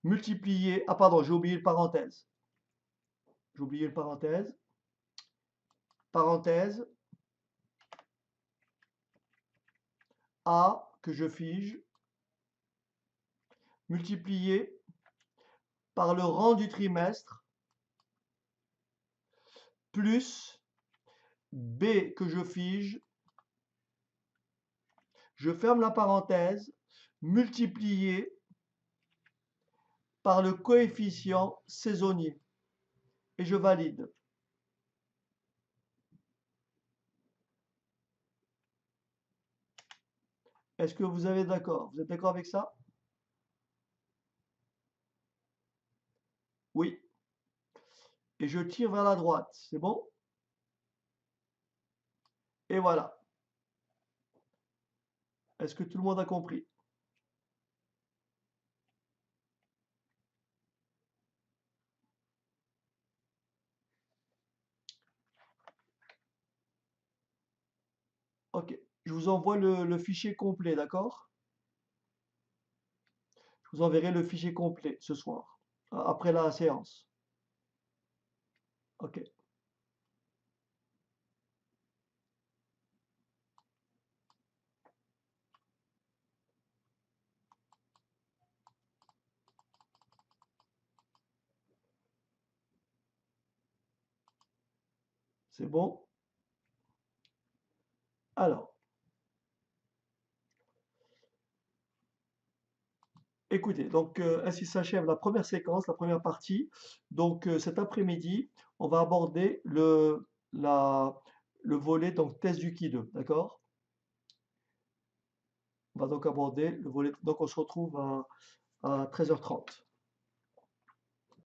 multiplié, ah pardon, j'ai oublié le parenthèse. J'ai oublié le parenthèse. Parenthèse, A que je fige, multiplié par le rang du trimestre, plus B que je fige, je ferme la parenthèse, multiplié par le coefficient saisonnier. Et je valide. Est-ce que vous êtes d'accord? Vous êtes d'accord avec ça? Oui. et je tire vers la droite. C'est bon? Et voilà. Est-ce que tout le monde a compris? Ok. Je vous envoie le fichier complet, d'accord? Je vous enverrai le fichier complet ce soir, après la séance. Ok. C'est bon? Alors, écoutez, donc ainsi s'achève la première séquence, la première partie. Donc cet après-midi, on va aborder le volet donc test du Ki 2, d'accord? On va donc aborder le volet. Donc on se retrouve à 13h30.